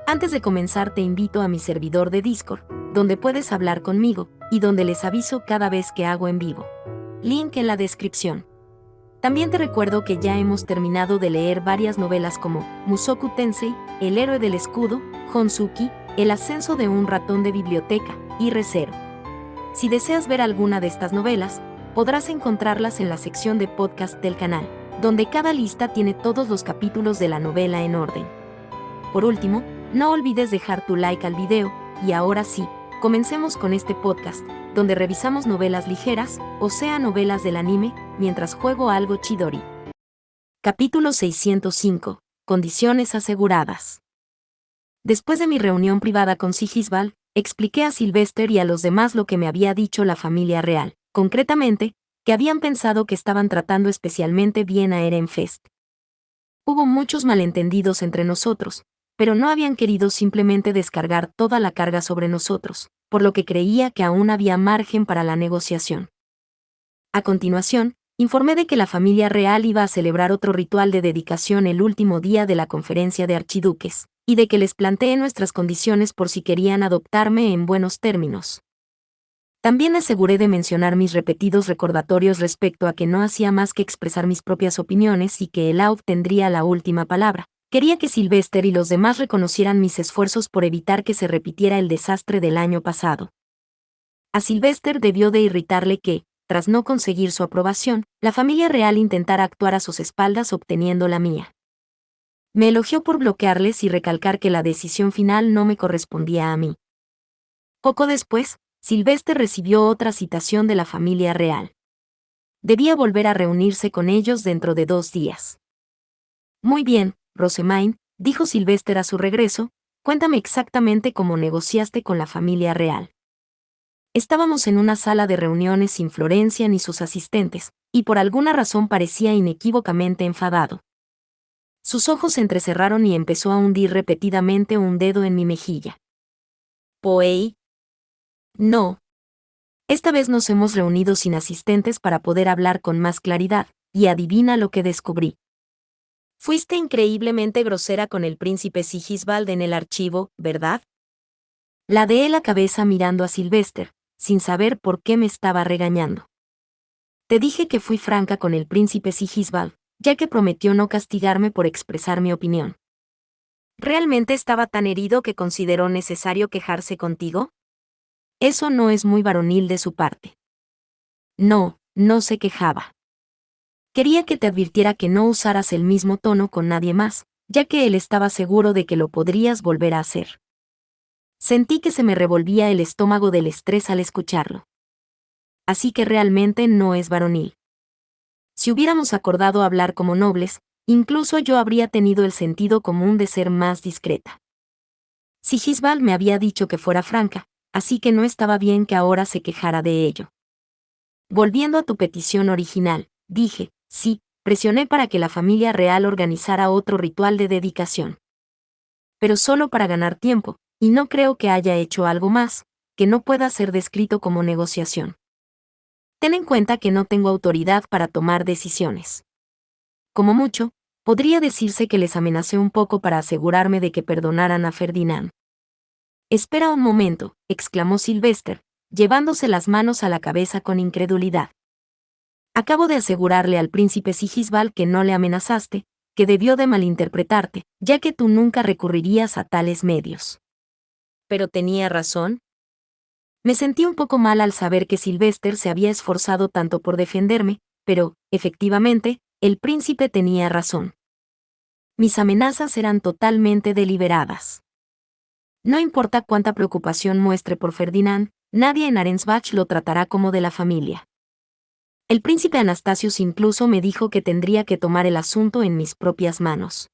Antes de comenzar te invito a mi servidor de Discord, donde puedes hablar conmigo, y donde les aviso cada vez que hago en vivo. Link en la descripción. También te recuerdo que ya hemos terminado de leer varias novelas como Mushoku Tensei, El héroe del escudo, Honsuki, El ascenso de un ratón de biblioteca, y Re:Zero. Si deseas ver alguna de estas novelas, podrás encontrarlas en la sección de podcast del canal, donde cada lista tiene todos los capítulos de la novela en orden. Por último, no olvides dejar tu like al video, y ahora sí, comencemos con este podcast, donde revisamos novelas ligeras, o sea novelas del anime, mientras juego algo Chidori. Capítulo 605. Condiciones aseguradas. Después de mi reunión privada con Sigisbal, expliqué a Sylvester y a los demás lo que me había dicho la familia real, concretamente, que habían pensado que estaban tratando especialmente bien a Eren Fest. Hubo muchos malentendidos entre nosotros, pero no habían querido simplemente descargar toda la carga sobre nosotros, por lo que creía que aún había margen para la negociación. A continuación, informé de que la familia real iba a celebrar otro ritual de dedicación el último día de la conferencia de archiduques, y de que les planteé nuestras condiciones por si querían adoptarme en buenos términos. También aseguré de mencionar mis repetidos recordatorios respecto a que no hacía más que expresar mis propias opiniones y que el AUB tendría la última palabra. Quería que Sylvester y los demás reconocieran mis esfuerzos por evitar que se repitiera el desastre del año pasado. A Sylvester debió de irritarle que, tras no conseguir su aprobación, la familia real intentara actuar a sus espaldas obteniendo la mía. Me elogió por bloquearles y recalcar que la decisión final no me correspondía a mí. Poco después, Sylvester recibió otra citación de la familia real. Debía volver a reunirse con ellos dentro de 2 días. Muy bien, Rosemaine, dijo Sylvester a su regreso, cuéntame exactamente cómo negociaste con la familia real. Estábamos en una sala de reuniones sin Florencia ni sus asistentes, y por alguna razón parecía inequívocamente enfadado. Sus ojos se entrecerraron y empezó a hundir repetidamente un dedo en mi mejilla. Poei. No. Esta vez nos hemos reunido sin asistentes para poder hablar con más claridad, y adivina lo que descubrí. Fuiste increíblemente grosera con el príncipe Sigisbald en el archivo, ¿verdad? Ladeé la cabeza mirando a Sylvester, sin saber por qué me estaba regañando. Te dije que fui franca con el príncipe Sigisbald, ya que prometió no castigarme por expresar mi opinión. ¿Realmente estaba tan herido que consideró necesario quejarse contigo? Eso no es muy varonil de su parte. No, no se quejaba. Quería que te advirtiera que no usaras el mismo tono con nadie más, ya que él estaba seguro de que lo podrías volver a hacer. Sentí que se me revolvía el estómago del estrés al escucharlo. Así que realmente no es varonil. Si hubiéramos acordado hablar como nobles, incluso yo habría tenido el sentido común de ser más discreta. Sigisbald me había dicho que fuera franca, así que no estaba bien que ahora se quejara de ello. Volviendo a tu petición original, dije, sí, presioné para que la familia real organizara otro ritual de dedicación. Pero solo para ganar tiempo, y no creo que haya hecho algo más, que no pueda ser descrito como negociación. Ten en cuenta que no tengo autoridad para tomar decisiones. Como mucho, podría decirse que les amenacé un poco para asegurarme de que perdonaran a Ferdinand. Espera un momento, exclamó Sylvester, llevándose las manos a la cabeza con incredulidad. Acabo de asegurarle al príncipe Sigisbald que no le amenazaste, que debió de malinterpretarte, ya que tú nunca recurrirías a tales medios. ¿Pero tenía razón? Me sentí un poco mal al saber que Sylvester se había esforzado tanto por defenderme, pero, efectivamente, el príncipe tenía razón. Mis amenazas eran totalmente deliberadas. No importa cuánta preocupación muestre por Ferdinand, nadie en Arensbach lo tratará como de la familia. El príncipe Anastasius incluso me dijo que tendría que tomar el asunto en mis propias manos.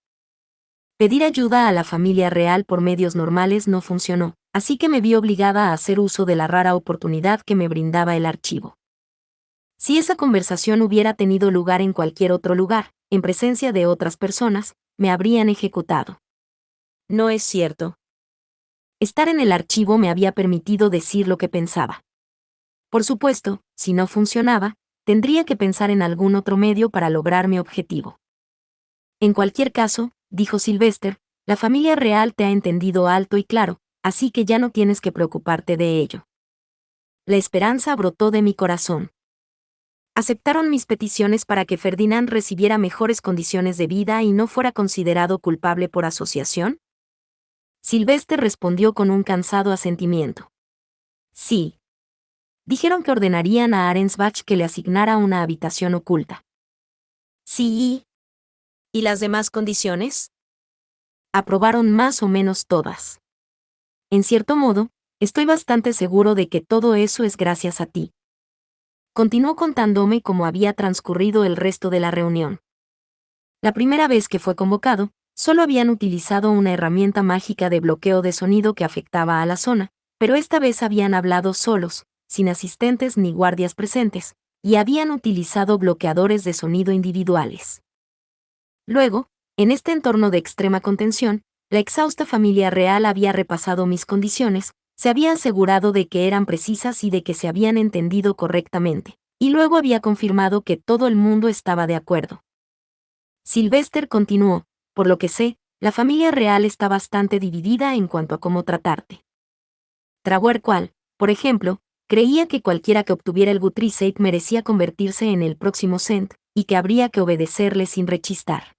Pedir ayuda a la familia real por medios normales no funcionó, así que me vi obligada a hacer uso de la rara oportunidad que me brindaba el archivo. Si esa conversación hubiera tenido lugar en cualquier otro lugar, en presencia de otras personas, me habrían ejecutado. No es cierto. Estar en el archivo me había permitido decir lo que pensaba. Por supuesto, si no funcionaba, tendría que pensar en algún otro medio para lograr mi objetivo. En cualquier caso, dijo Sylvester, La familia real te ha entendido alto y claro, así que ya no tienes que preocuparte de ello. La esperanza brotó de mi corazón. Aceptaron mis peticiones para que Ferdinand recibiera mejores condiciones de vida y no fuera considerado culpable por asociación. Sylvester respondió con un cansado asentimiento. Sí. Dijeron que ordenarían a Arensbach que le asignara una habitación oculta. Sí. ¿Y las demás condiciones? Aprobaron más o menos todas. En cierto modo, estoy bastante seguro de que todo eso es gracias a ti. Continuó contándome cómo había transcurrido el resto de la reunión. La primera vez que fue convocado, solo habían utilizado una herramienta mágica de bloqueo de sonido que afectaba a la zona, pero esta vez habían hablado solos, sin asistentes ni guardias presentes, y habían utilizado bloqueadores de sonido individuales. Luego, en este entorno de extrema contención, la exhausta familia real había repasado mis condiciones, se había asegurado de que eran precisas y de que se habían entendido correctamente, y luego había confirmado que todo el mundo estaba de acuerdo. Sylvester continuó, por lo que sé, la familia real está bastante dividida en cuanto a cómo tratarte. Traguercual, por ejemplo, creía que cualquiera que obtuviera el Guthriesaid merecía convertirse en el próximo Cent, y que habría que obedecerle sin rechistar.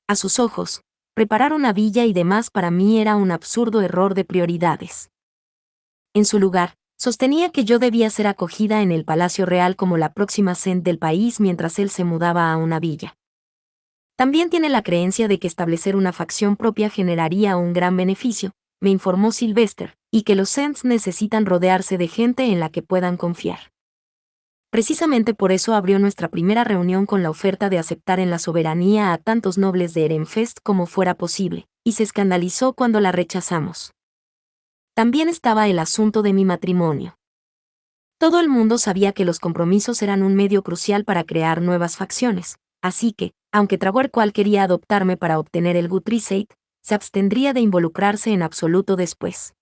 A sus ojos, preparar una villa y demás para mí era un absurdo error de prioridades. En su lugar, sostenía que yo debía ser acogida en el Palacio Real como la próxima Cent del país mientras él se mudaba a una villa. También tiene la creencia de que establecer una facción propia generaría un gran beneficio, me informó Sylvester, y que los Cents necesitan rodearse de gente en la que puedan confiar. Precisamente por eso abrió nuestra primera reunión con la oferta de aceptar en la soberanía a tantos nobles de Ehrenfest como fuera posible, y se escandalizó cuando la rechazamos. También estaba el asunto de mi matrimonio. Todo el mundo sabía que los compromisos eran un medio crucial para crear nuevas facciones, así que, aunque Traguercual quería adoptarme para obtener el Guthriesaid, se abstendría de involucrarse en absoluto después.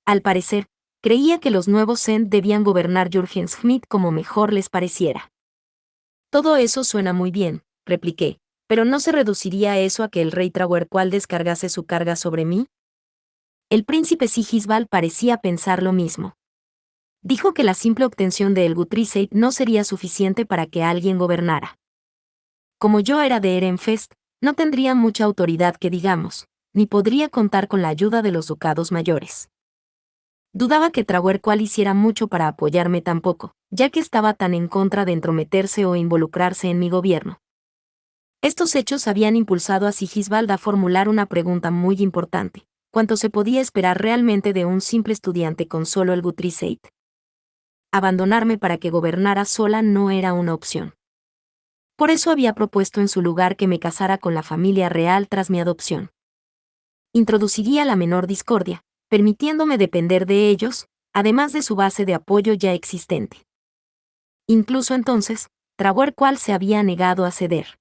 Al parecer, creía que los nuevos Cent debían gobernar Jürgen-Schmidt como mejor les pareciera. Todo eso suena muy bien, repliqué, pero ¿no se reduciría eso a que el rey Traguercual descargase su carga sobre mí? El príncipe Sigisbald parecía pensar lo mismo. Dijo que la simple obtención de el Guthriesaid no sería suficiente para que alguien gobernara. Como yo era de Ehrenfest, no tendría mucha autoridad que digamos, ni podría contar con la ayuda de los ducados mayores. Dudaba que Traguercual hiciera mucho para apoyarme tampoco, ya que estaba tan en contra de entrometerse o involucrarse en mi gobierno. Estos hechos habían impulsado a Sigisbald a formular una pregunta muy importante: ¿cuánto se podía esperar realmente de un simple estudiante con solo el Guthriesaid? Abandonarme para que gobernara sola no era una opción. Por eso había propuesto en su lugar que me casara con la familia real tras mi adopción. Introduciría la menor discordia, permitiéndome depender de ellos, además de su base de apoyo ya existente. Incluso entonces, Traguercual se había negado a ceder.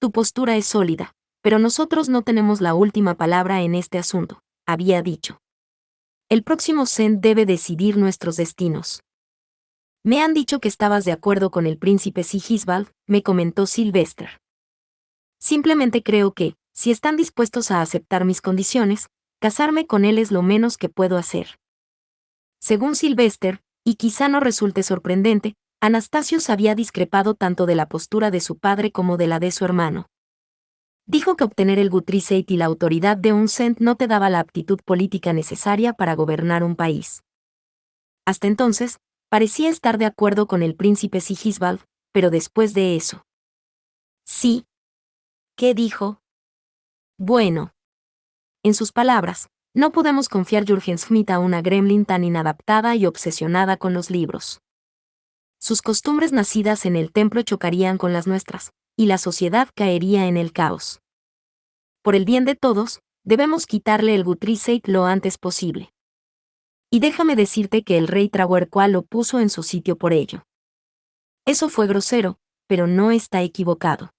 Tu postura es sólida, pero nosotros no tenemos la última palabra en este asunto, había dicho. El próximo Cent debe decidir nuestros destinos. Me han dicho que estabas de acuerdo con el príncipe Sigisbald, me comentó Sylvester. Simplemente creo que, si están dispuestos a aceptar mis condiciones, casarme con él es lo menos que puedo hacer. Según Sylvester, y quizá no resulte sorprendente, Anastasius había discrepado tanto de la postura de su padre como de la de su hermano. Dijo que obtener el Guthriesaid y la autoridad de un Cent no te daba la aptitud política necesaria para gobernar un país. Hasta entonces, parecía estar de acuerdo con el príncipe Sigisbald, pero después de eso. Sí. ¿Qué dijo? Bueno. En sus palabras, no podemos confiar Jürgen-Schmidt a una gremlin tan inadaptada y obsesionada con los libros. Sus costumbres nacidas en el templo chocarían con las nuestras, y la sociedad caería en el caos. Por el bien de todos, debemos quitarle el Guthriesaid lo antes posible. Y déjame decirte que el rey Traguercual lo puso en su sitio por ello. Eso fue grosero, pero no está equivocado.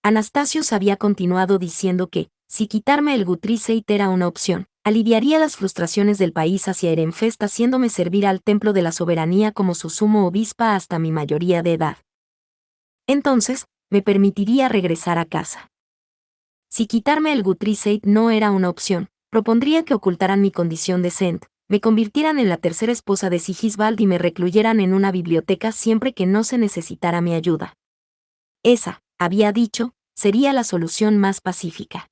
Anastasius había continuado diciendo que, si quitarme el Guthriesaid era una opción, aliviaría las frustraciones del país hacia Ehrenfest haciéndome servir al templo de la soberanía como su sumo obispa hasta mi mayoría de edad. Entonces, me permitiría regresar a casa. Si quitarme el Guthriesaid no era una opción, propondría que ocultaran mi condición de Sent, me convirtieran en la tercera esposa de Sigisbald y me recluyeran en una biblioteca siempre que no se necesitara mi ayuda. Esa, había dicho, sería la solución más pacífica.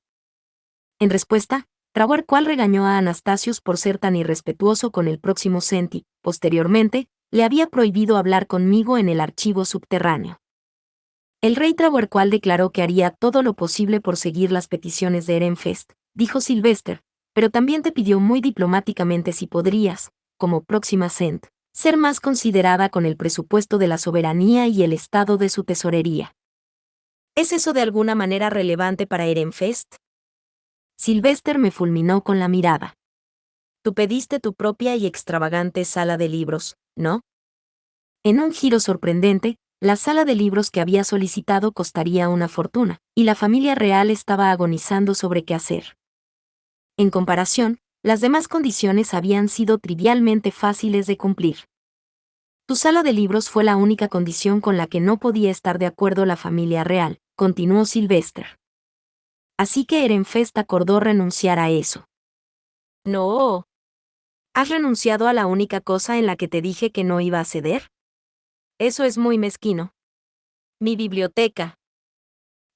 En respuesta, Trawarqual regañó a Anastasius por ser tan irrespetuoso con el próximo Sent y, posteriormente, le había prohibido hablar conmigo en el archivo subterráneo. El rey Trawarqual declaró que haría todo lo posible por seguir las peticiones de Ehrenfest, dijo Sylvester, pero también te pidió muy diplomáticamente si podrías, como próxima Sent, ser más considerada con el presupuesto de la soberanía y el estado de su tesorería. ¿Es eso de alguna manera relevante para Ehrenfest? Sylvester me fulminó con la mirada. Tú pediste tu propia y extravagante sala de libros, ¿no? En un giro sorprendente, la sala de libros que había solicitado costaría una fortuna, y la familia real estaba agonizando sobre qué hacer. En comparación, las demás condiciones habían sido trivialmente fáciles de cumplir. Tu sala de libros fue la única condición con la que no podía estar de acuerdo la familia real, continuó Sylvester. Así que Ehrenfest acordó renunciar a eso. No. ¿Has renunciado a la única cosa en la que te dije que no iba a ceder? Eso es muy mezquino. Mi biblioteca.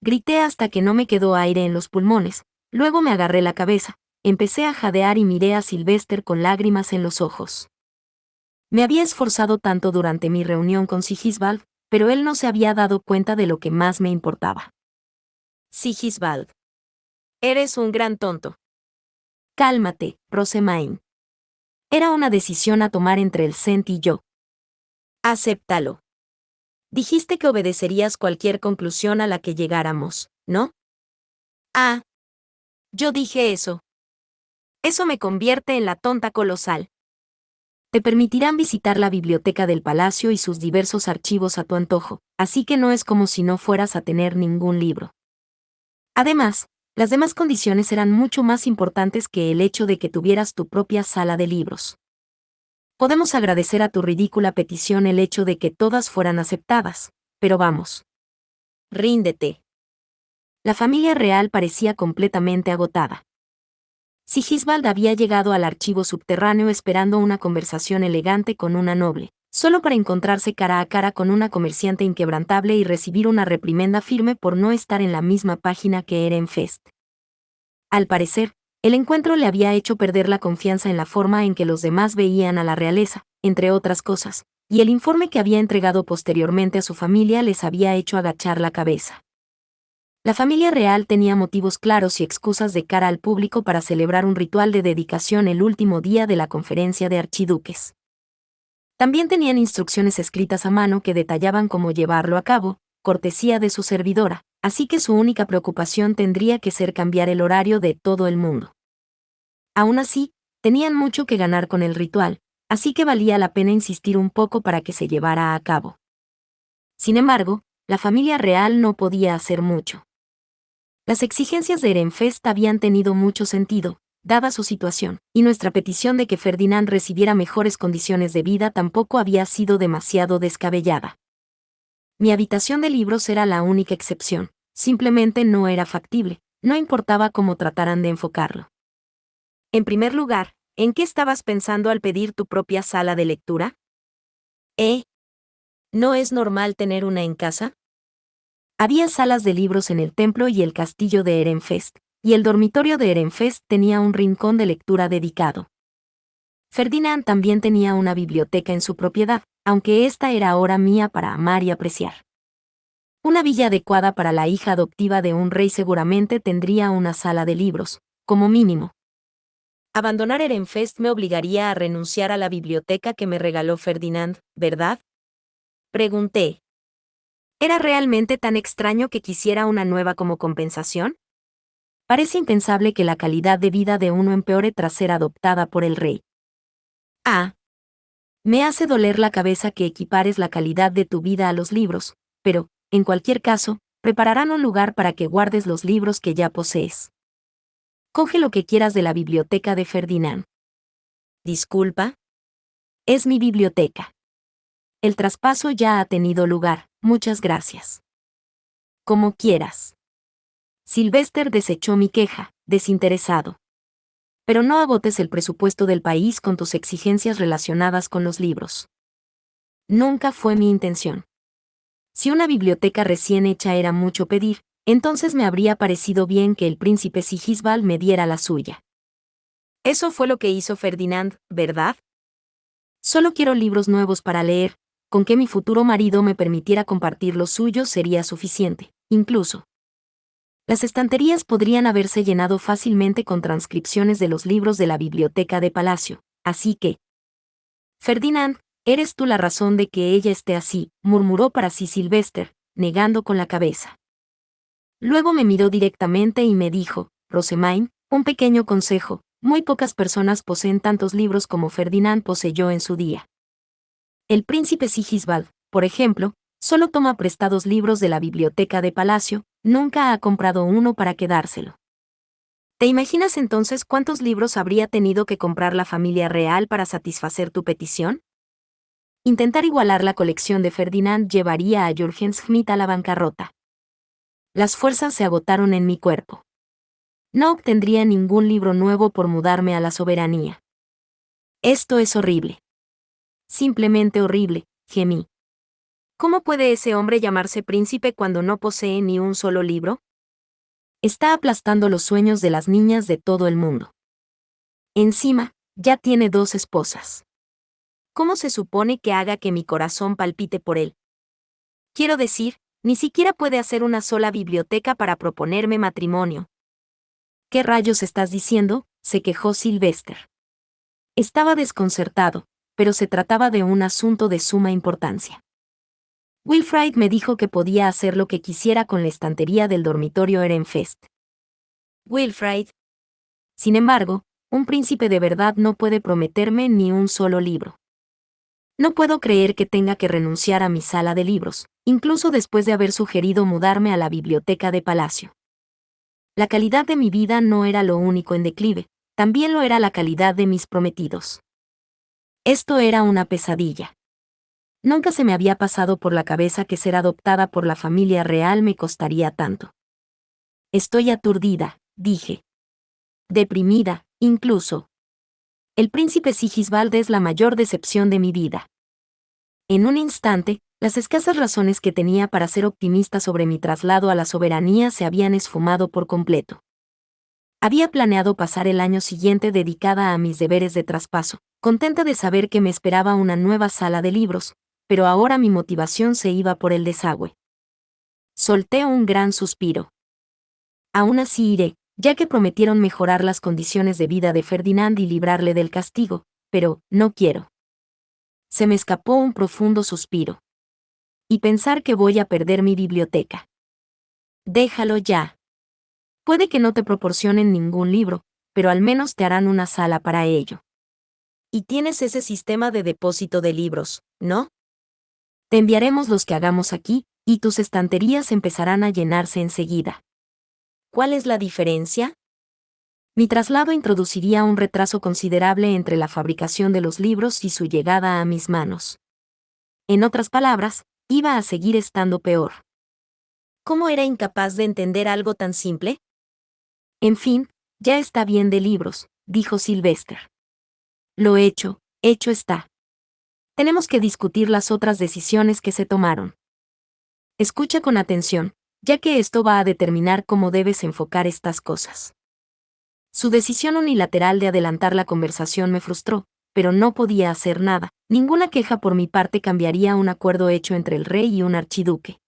Grité hasta que no me quedó aire en los pulmones, luego me agarré la cabeza, empecé a jadear y miré a Sylvester con lágrimas en los ojos. Me había esforzado tanto durante mi reunión con Sigisbald, pero él no se había dado cuenta de lo que más me importaba. Sigisbald. Eres un gran tonto. Cálmate, Rosemain. Era una decisión a tomar entre el Sent y yo. Acéptalo. Dijiste que obedecerías cualquier conclusión a la que llegáramos, ¿no? Ah. Yo dije eso. Eso me convierte en la tonta colosal. Te permitirán visitar la biblioteca del palacio y sus diversos archivos a tu antojo, así que no es como si no fueras a tener ningún libro. Además, las demás condiciones eran mucho más importantes que el hecho de que tuvieras tu propia sala de libros. Podemos agradecer a tu ridícula petición el hecho de que todas fueran aceptadas, pero vamos. Ríndete. La familia real parecía completamente agotada. Sigisbald había llegado al archivo subterráneo esperando una conversación elegante con una noble, solo para encontrarse cara a cara con una comerciante inquebrantable y recibir una reprimenda firme por no estar en la misma página que Ehrenfest. Al parecer, el encuentro le había hecho perder la confianza en la forma en que los demás veían a la realeza, entre otras cosas, y el informe que había entregado posteriormente a su familia les había hecho agachar la cabeza. La familia real tenía motivos claros y excusas de cara al público para celebrar un ritual de dedicación el último día de la conferencia de archiduques. También tenían instrucciones escritas a mano que detallaban cómo llevarlo a cabo, cortesía de su servidora, así que su única preocupación tendría que ser cambiar el horario de todo el mundo. Aún así, tenían mucho que ganar con el ritual, así que valía la pena insistir un poco para que se llevara a cabo. Sin embargo, la familia real no podía hacer mucho. Las exigencias de Ehrenfest habían tenido mucho sentido, dada su situación, y nuestra petición de que Ferdinand recibiera mejores condiciones de vida tampoco había sido demasiado descabellada. Mi habitación de libros era la única excepción, simplemente no era factible, no importaba cómo trataran de enfocarlo. En primer lugar, ¿en qué estabas pensando al pedir tu propia sala de lectura? ¿No es normal tener una en casa? Había salas de libros en el templo y el castillo de Ehrenfest, y el dormitorio de Ehrenfest tenía un rincón de lectura dedicado. Ferdinand también tenía una biblioteca en su propiedad, aunque esta era ahora mía para amar y apreciar. Una villa adecuada para la hija adoptiva de un rey seguramente tendría una sala de libros, como mínimo. Abandonar Ehrenfest me obligaría a renunciar a la biblioteca que me regaló Ferdinand, ¿verdad? Pregunté. ¿Era realmente tan extraño que quisiera una nueva como compensación? Parece impensable que la calidad de vida de uno empeore tras ser adoptada por el rey. Me hace doler la cabeza que equipares la calidad de tu vida a los libros, pero, en cualquier caso, prepararán un lugar para que guardes los libros que ya posees. Coge lo que quieras de la biblioteca de Ferdinand. Disculpa. Es mi biblioteca. El traspaso ya ha tenido lugar, muchas gracias. Como quieras. Sylvester desechó mi queja, desinteresado. Pero no agotes el presupuesto del país con tus exigencias relacionadas con los libros. Nunca fue mi intención. Si una biblioteca recién hecha era mucho pedir, entonces me habría parecido bien que el príncipe Sigisbald me diera la suya. Eso fue lo que hizo Ferdinand, ¿verdad? Solo quiero libros nuevos para leer, con que mi futuro marido me permitiera compartir los suyos sería suficiente, incluso. Las estanterías podrían haberse llenado fácilmente con transcripciones de los libros de la biblioteca de Palacio, así que... Ferdinand, eres tú la razón de que ella esté así, murmuró para sí Sylvester, negando con la cabeza. Luego me miró directamente y me dijo, Rosamine, un pequeño consejo, muy pocas personas poseen tantos libros como Ferdinand poseyó en su día. El príncipe Sigisbald, por ejemplo, solo toma prestados libros de la biblioteca de Palacio, nunca ha comprado uno para quedárselo. ¿Te imaginas entonces cuántos libros habría tenido que comprar la familia real para satisfacer tu petición? Intentar igualar la colección de Ferdinand llevaría a Jürgen Schmidt a la bancarrota. Las fuerzas se agotaron en mi cuerpo. No obtendría ningún libro nuevo por mudarme a la soberanía. Esto es horrible. Simplemente horrible, gemí. ¿Cómo puede ese hombre llamarse príncipe cuando no posee ni un solo libro? Está aplastando los sueños de las niñas de todo el mundo. Encima, ya tiene 2 esposas. ¿Cómo se supone que haga que mi corazón palpite por él? Quiero decir, ni siquiera puede hacer una sola biblioteca para proponerme matrimonio. ¿Qué rayos estás diciendo?, se quejó Sylvester. Estaba desconcertado, pero se trataba de un asunto de suma importancia. Wilfrid me dijo que podía hacer lo que quisiera con la estantería del dormitorio Ehrenfest. Wilfrid. Sin embargo, un príncipe de verdad no puede prometerme ni un solo libro. No puedo creer que tenga que renunciar a mi sala de libros, incluso después de haber sugerido mudarme a la biblioteca de Palacio. La calidad de mi vida no era lo único en declive, también lo era la calidad de mis prometidos. Esto era una pesadilla. Nunca se me había pasado por la cabeza que ser adoptada por la familia real me costaría tanto. Estoy aturdida, dije. Deprimida, incluso. El príncipe Sigisbald es la mayor decepción de mi vida. En un instante, las escasas razones que tenía para ser optimista sobre mi traslado a la soberanía se habían esfumado por completo. Había planeado pasar el año siguiente dedicada a mis deberes de traspaso, contenta de saber que me esperaba una nueva sala de libros, pero ahora mi motivación se iba por el desagüe. Solté un gran suspiro. Aún así iré, ya que prometieron mejorar las condiciones de vida de Ferdinand y librarle del castigo, pero no quiero. Se me escapó un profundo suspiro. Y pensar que voy a perder mi biblioteca. Déjalo ya. Puede que no te proporcionen ningún libro, pero al menos te harán una sala para ello. Y tienes ese sistema de depósito de libros, ¿no? Te enviaremos los que hagamos aquí, y tus estanterías empezarán a llenarse enseguida. ¿Cuál es la diferencia? Mi traslado introduciría un retraso considerable entre la fabricación de los libros y su llegada a mis manos. En otras palabras, iba a seguir estando peor. ¿Cómo era incapaz de entender algo tan simple? En fin, ya está bien de libros, dijo Sylvester. Lo hecho está. Tenemos que discutir las otras decisiones que se tomaron. Escucha con atención, ya que esto va a determinar cómo debes enfocar estas cosas. Su decisión unilateral de adelantar la conversación me frustró, pero no podía hacer nada. Ninguna queja por mi parte cambiaría un acuerdo hecho entre el rey y un archiduque.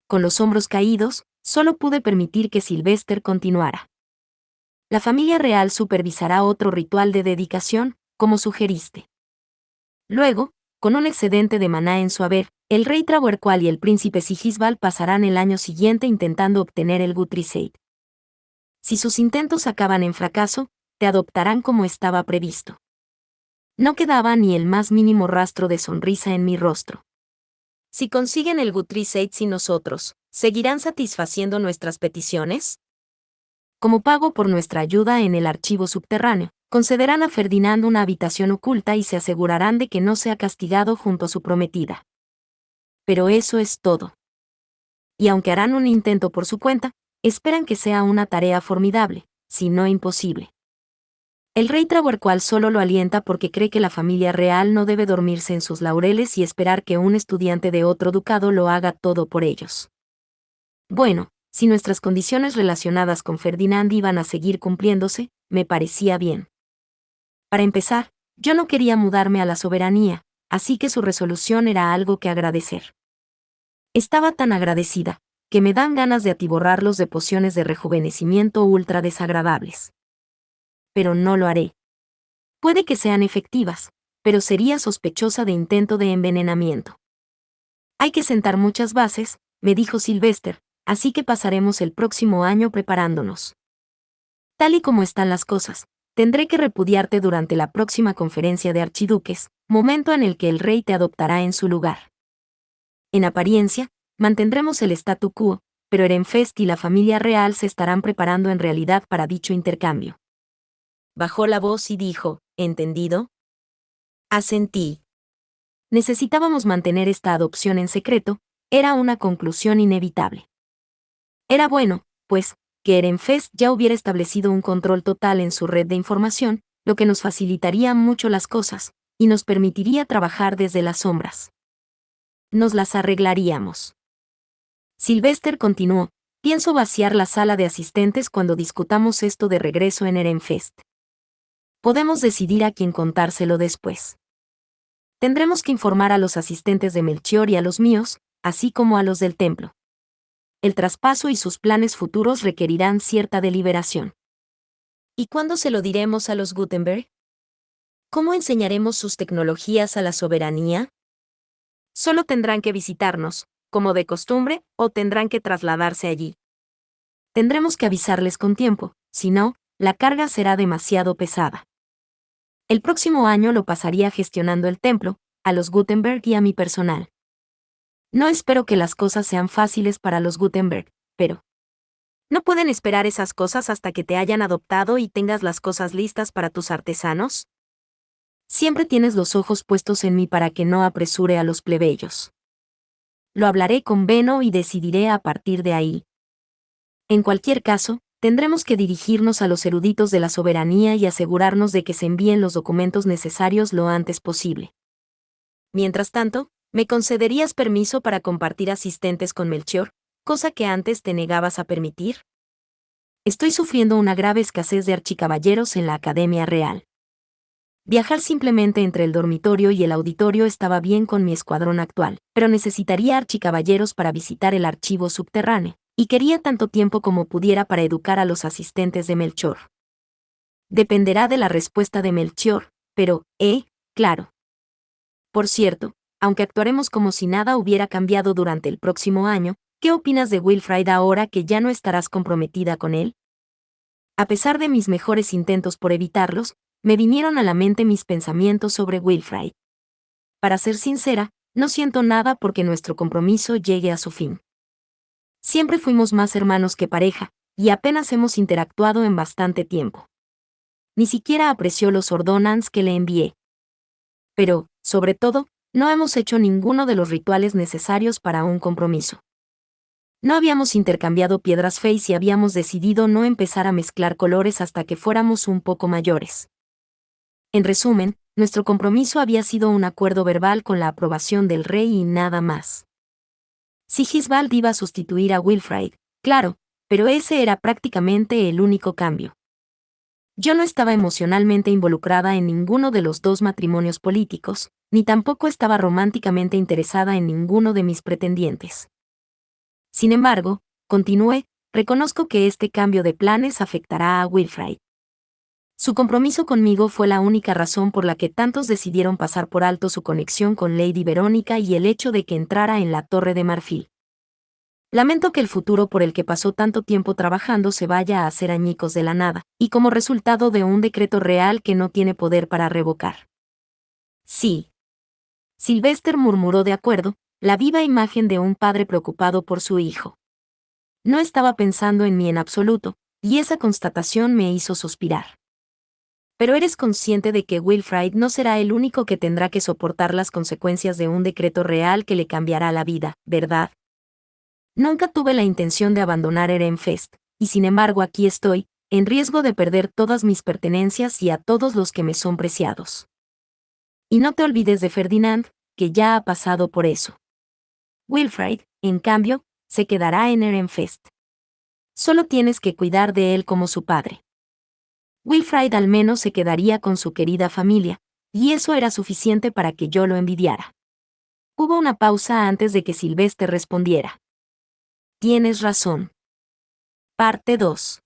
Con los hombros caídos, solo pude permitir que Sylvester continuara. La familia real supervisará otro ritual de dedicación, como sugeriste. Luego, con un excedente de maná en su haber, el rey Trabuercual y el príncipe Sigisbald pasarán el año siguiente intentando obtener el Guthrieseid. Si sus intentos acaban en fracaso, te adoptarán como estaba previsto. No quedaba ni el más mínimo rastro de sonrisa en mi rostro. Si consiguen el Guthrieseid sin nosotros, ¿seguirán satisfaciendo nuestras peticiones? Como pago por nuestra ayuda en el archivo subterráneo, concederán a Ferdinand una habitación oculta y se asegurarán de que no sea castigado junto a su prometida. Pero eso es todo. Y aunque harán un intento por su cuenta, esperan que sea una tarea formidable, si no imposible. El rey Trahuarcual solo lo alienta porque cree que la familia real no debe dormirse en sus laureles y esperar que un estudiante de otro ducado lo haga todo por ellos. Bueno, si nuestras condiciones relacionadas con Ferdinand iban a seguir cumpliéndose, me parecía bien. Para empezar, yo no quería mudarme a la soberanía, así que su resolución era algo que agradecer. Estaba tan agradecida, que me dan ganas de atiborrarlos de pociones de rejuvenecimiento ultra desagradables. Pero no lo haré. Puede que sean efectivas, pero sería sospechosa de intento de envenenamiento. Hay que sentar muchas bases, me dijo Sylvester, así que pasaremos el próximo año preparándonos. Tal y como están las cosas, tendré que repudiarte durante la próxima conferencia de archiduques, momento en el que el rey te adoptará en su lugar. En apariencia, mantendremos el statu quo, pero Ehrenfest y la familia real se estarán preparando en realidad para dicho intercambio. Bajó la voz y dijo, ¿entendido? Asentí. Necesitábamos mantener esta adopción en secreto, era una conclusión inevitable. Era bueno, pues, que Ehrenfest ya hubiera establecido un control total en su red de información, lo que nos facilitaría mucho las cosas, y nos permitiría trabajar desde las sombras. Nos las arreglaríamos. Sylvester continuó, pienso vaciar la sala de asistentes cuando discutamos esto de regreso en Ehrenfest. Podemos decidir a quién contárselo después. Tendremos que informar a los asistentes de Melchior y a los míos, así como a los del templo. El traspaso y sus planes futuros requerirán cierta deliberación. ¿Y cuándo se lo diremos a los Gutenberg? ¿Cómo enseñaremos sus tecnologías a la soberanía? Solo tendrán que visitarnos, como de costumbre, o tendrán que trasladarse allí. Tendremos que avisarles con tiempo, si no, la carga será demasiado pesada. El próximo año lo pasaría gestionando el templo, a los Gutenberg y a mi personal. No espero que las cosas sean fáciles para los Gutenberg, pero ¿no pueden esperar esas cosas hasta que te hayan adoptado y tengas las cosas listas para tus artesanos? Siempre tienes los ojos puestos en mí para que no apresure a los plebeyos. Lo hablaré con Beno y decidiré a partir de ahí. En cualquier caso, tendremos que dirigirnos a los eruditos de la soberanía y asegurarnos de que se envíen los documentos necesarios lo antes posible. Mientras tanto, ¿me concederías permiso para compartir asistentes con Melchior, cosa que antes te negabas a permitir? Estoy sufriendo una grave escasez de archicaballeros en la Academia Real. Viajar simplemente entre el dormitorio y el auditorio estaba bien con mi escuadrón actual, pero necesitaría archicaballeros para visitar el archivo subterráneo, y quería tanto tiempo como pudiera para educar a los asistentes de Melchor. Dependerá de la respuesta de Melchior, pero, claro. Por cierto, aunque actuaremos como si nada hubiera cambiado durante el próximo año, ¿qué opinas de Wilfrid ahora que ya no estarás comprometida con él? A pesar de mis mejores intentos por evitarlos, me vinieron a la mente mis pensamientos sobre Wilfrid. Para ser sincera, no siento nada porque nuestro compromiso llegue a su fin. Siempre fuimos más hermanos que pareja, y apenas hemos interactuado en bastante tiempo. Ni siquiera apreció los ordonances que le envié. Pero, sobre todo, no hemos hecho ninguno de los rituales necesarios para un compromiso. No habíamos intercambiado piedras feas y habíamos decidido no empezar a mezclar colores hasta que fuéramos un poco mayores. En resumen, nuestro compromiso había sido un acuerdo verbal con la aprobación del rey y nada más. Sigisbald iba a sustituir a Wilfrid, claro, pero ese era prácticamente el único cambio. Yo no estaba emocionalmente involucrada en ninguno de los dos matrimonios políticos, ni tampoco estaba románticamente interesada en ninguno de mis pretendientes. Sin embargo, continué, reconozco que este cambio de planes afectará a Wilfrid. Su compromiso conmigo fue la única razón por la que tantos decidieron pasar por alto su conexión con Lady Verónica y el hecho de que entrara en la Torre de Marfil. Lamento que el futuro por el que pasó tanto tiempo trabajando se vaya a hacer añicos de la nada, y como resultado de un decreto real que no tiene poder para revocar. Sí. Sylvester murmuró de acuerdo, la viva imagen de un padre preocupado por su hijo. No estaba pensando en mí en absoluto, y esa constatación me hizo suspirar. Pero eres consciente de que Wilfrid no será el único que tendrá que soportar las consecuencias de un decreto real que le cambiará la vida, ¿verdad? Nunca tuve la intención de abandonar Ehrenfest, y sin embargo aquí estoy, en riesgo de perder todas mis pertenencias y a todos los que me son preciados. Y no te olvides de Ferdinand, que ya ha pasado por eso. Wilfrid, en cambio, se quedará en Ehrenfest. Solo tienes que cuidar de él como su padre. Wilfrid al menos se quedaría con su querida familia, y eso era suficiente para que yo lo envidiara. Hubo una pausa antes de que Sylvester respondiera. Tienes razón. Parte 2.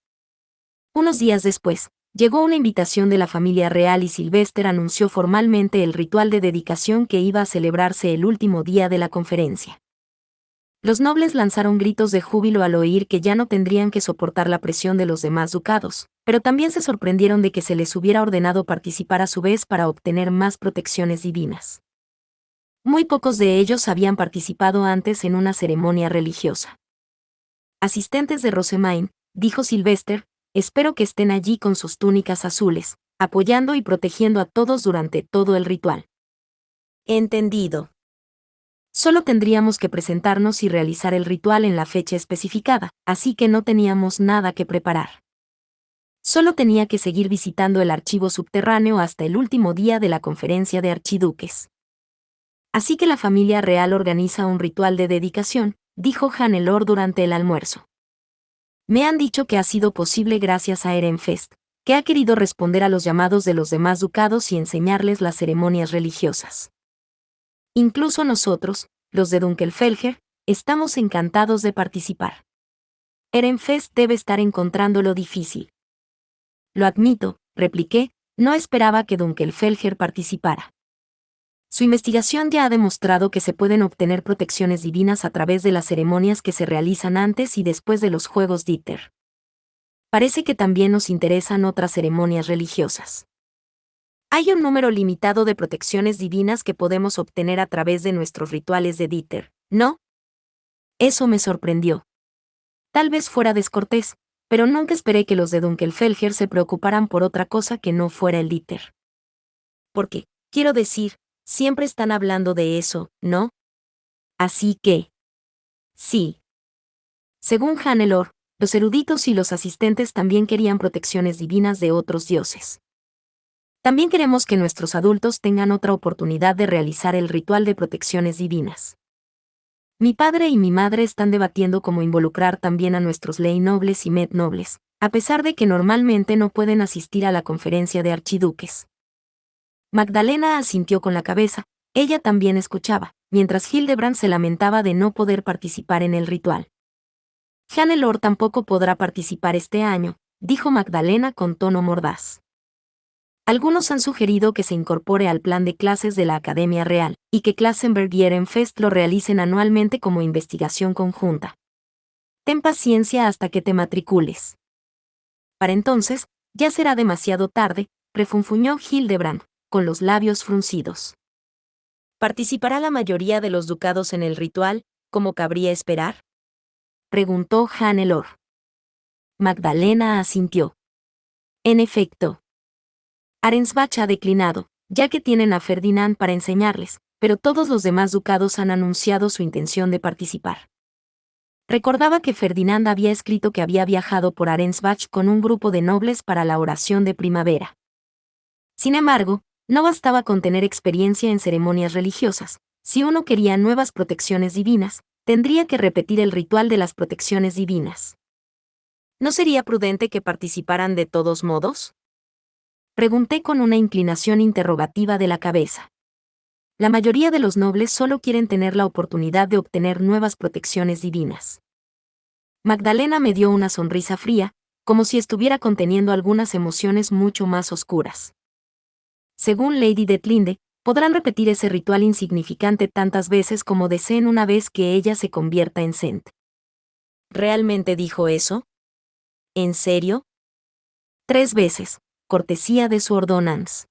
Unos días después, llegó una invitación de la familia real y Sylvester anunció formalmente el ritual de dedicación que iba a celebrarse el último día de la conferencia. Los nobles lanzaron gritos de júbilo al oír que ya no tendrían que soportar la presión de los demás ducados, pero también se sorprendieron de que se les hubiera ordenado participar a su vez para obtener más protecciones divinas. Muy pocos de ellos habían participado antes en una ceremonia religiosa. Asistentes de Rosemain, dijo Sylvester, espero que estén allí con sus túnicas azules, apoyando y protegiendo a todos durante todo el ritual. Entendido. Solo tendríamos que presentarnos y realizar el ritual en la fecha especificada, así que no teníamos nada que preparar. Solo tenía que seguir visitando el archivo subterráneo hasta el último día de la conferencia de archiduques. Así que la familia real organiza un ritual de dedicación, dijo Hannelore durante el almuerzo. Me han dicho que ha sido posible gracias a Ehrenfest, que ha querido responder a los llamados de los demás ducados y enseñarles las ceremonias religiosas. Incluso nosotros, los de Dunkelfelger, estamos encantados de participar. Ehrenfest debe estar encontrándolo difícil. Lo admito, repliqué, no esperaba que Dunkelfelger participara. Su investigación ya ha demostrado que se pueden obtener protecciones divinas a través de las ceremonias que se realizan antes y después de los Juegos Dieter. Parece que también nos interesan otras ceremonias religiosas. Hay un número limitado de protecciones divinas que podemos obtener a través de nuestros rituales de Dieter, ¿no? Eso me sorprendió. Tal vez fuera descortés, pero nunca esperé que los de Dunkelfelger se preocuparan por otra cosa que no fuera el Dieter. Porque, quiero decir, siempre están hablando de eso, ¿no? Así que... sí. Según Hannelore, los eruditos y los asistentes también querían protecciones divinas de otros dioses. También queremos que nuestros adultos tengan otra oportunidad de realizar el ritual de protecciones divinas. Mi padre y mi madre están debatiendo cómo involucrar también a nuestros ley nobles y med nobles, a pesar de que normalmente no pueden asistir a la conferencia de archiduques. Magdalena asintió con la cabeza, ella también escuchaba, mientras Hildebrand se lamentaba de no poder participar en el ritual. Hannelore tampoco podrá participar este año, dijo Magdalena con tono mordaz. Algunos han sugerido que se incorpore al plan de clases de la Academia Real, y que Klassenberg y Ehrenfest lo realicen anualmente como investigación conjunta. Ten paciencia hasta que te matricules. Para entonces, ya será demasiado tarde, refunfuñó Hildebrand, con los labios fruncidos. ¿Participará la mayoría de los ducados en el ritual, como cabría esperar?, preguntó Hannelore. Magdalena asintió. En efecto. Arensbach ha declinado, ya que tienen a Ferdinand para enseñarles, pero todos los demás ducados han anunciado su intención de participar. Recordaba que Ferdinand había escrito que había viajado por Arensbach con un grupo de nobles para la oración de primavera. Sin embargo, no bastaba con tener experiencia en ceremonias religiosas. Si uno quería nuevas protecciones divinas, tendría que repetir el ritual de las protecciones divinas. ¿No sería prudente que participaran de todos modos?, pregunté con una inclinación interrogativa de la cabeza. La mayoría de los nobles solo quieren tener la oportunidad de obtener nuevas protecciones divinas. Magdalena me dio una sonrisa fría, como si estuviera conteniendo algunas emociones mucho más oscuras. Según Lady Detlinde, podrán repetir ese ritual insignificante tantas veces como deseen una vez que ella se convierta en Cent. ¿Realmente dijo eso? ¿En serio? 3 veces, cortesía de su ordonnance.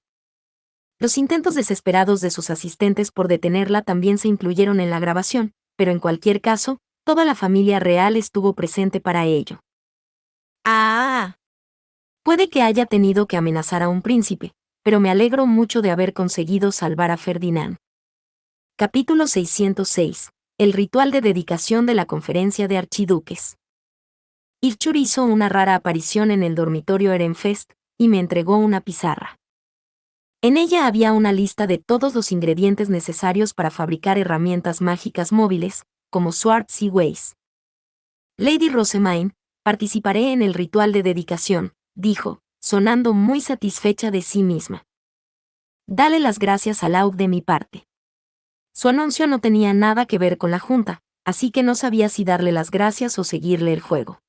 Los intentos desesperados de sus asistentes por detenerla también se incluyeron en la grabación, pero en cualquier caso, toda la familia real estuvo presente para ello. ¡Ah! Puede que haya tenido que amenazar a un príncipe, pero me alegro mucho de haber conseguido salvar a Ferdinand. Capítulo 606. El ritual de dedicación de la conferencia de archiduques. Irchur hizo una rara aparición en el dormitorio Ehrenfest y me entregó una pizarra. En ella había una lista de todos los ingredientes necesarios para fabricar herramientas mágicas móviles, como swords y ways. Lady Rosemaine, participaré en el ritual de dedicación, dijo, sonando muy satisfecha de sí misma. Dale las gracias a Lauk de mi parte. Su anuncio no tenía nada que ver con la junta, así que no sabía si darle las gracias o seguirle el juego.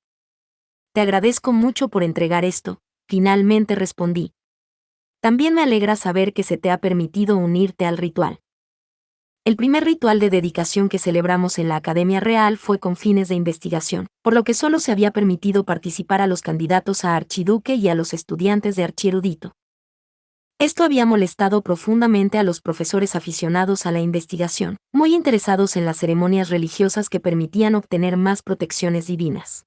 Te agradezco mucho por entregar esto, finalmente respondí. También me alegra saber que se te ha permitido unirte al ritual. El primer ritual de dedicación que celebramos en la Academia Real fue con fines de investigación, por lo que solo se había permitido participar a los candidatos a archiduque y a los estudiantes de archierudito. Esto había molestado profundamente a los profesores aficionados a la investigación, muy interesados en las ceremonias religiosas que permitían obtener más protecciones divinas.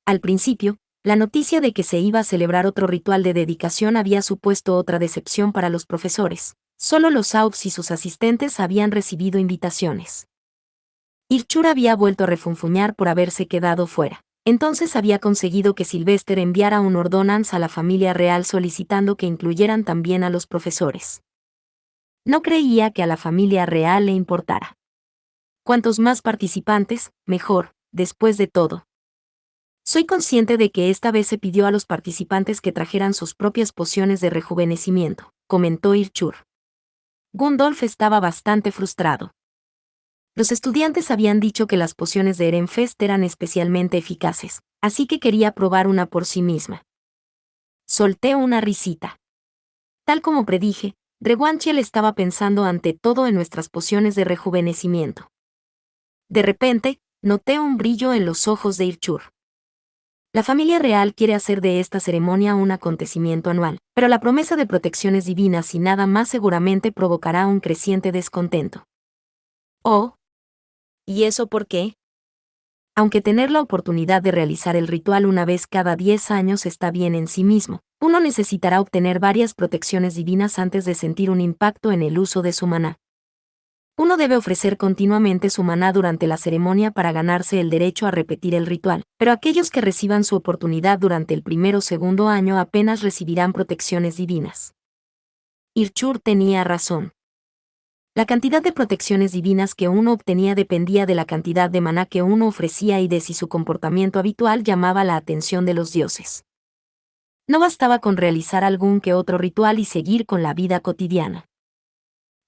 Al principio, la noticia de que se iba a celebrar otro ritual de dedicación había supuesto otra decepción para los profesores. Solo los AUPS y sus asistentes habían recibido invitaciones. Irchur había vuelto a refunfuñar por haberse quedado fuera. Entonces había conseguido que Sylvester enviara un ordonance a la familia real solicitando que incluyeran también a los profesores. No creía que a la familia real le importara. Cuantos más participantes, mejor, después de todo. Soy consciente de que esta vez se pidió a los participantes que trajeran sus propias pociones de rejuvenecimiento, comentó Irchur. Gundolf estaba bastante frustrado. Los estudiantes habían dicho que las pociones de Ehrenfest eran especialmente eficaces, así que quería probar una por sí misma. Solté una risita. Tal como predije, Rewanchiel estaba pensando ante todo en nuestras pociones de rejuvenecimiento. De repente, noté un brillo en los ojos de Irchur. La familia real quiere hacer de esta ceremonia un acontecimiento anual, pero la promesa de protecciones divinas y nada más seguramente provocará un creciente descontento. Oh. ¿Y eso por qué? Aunque tener la oportunidad de realizar el ritual una vez cada 10 años está bien en sí mismo, uno necesitará obtener varias protecciones divinas antes de sentir un impacto en el uso de su maná. Uno debe ofrecer continuamente su maná durante la ceremonia para ganarse el derecho a repetir el ritual, pero aquellos que reciban su oportunidad durante el primer o segundo año apenas recibirán protecciones divinas. Irchur tenía razón. La cantidad de protecciones divinas que uno obtenía dependía de la cantidad de maná que uno ofrecía y de si su comportamiento habitual llamaba la atención de los dioses. No bastaba con realizar algún que otro ritual y seguir con la vida cotidiana.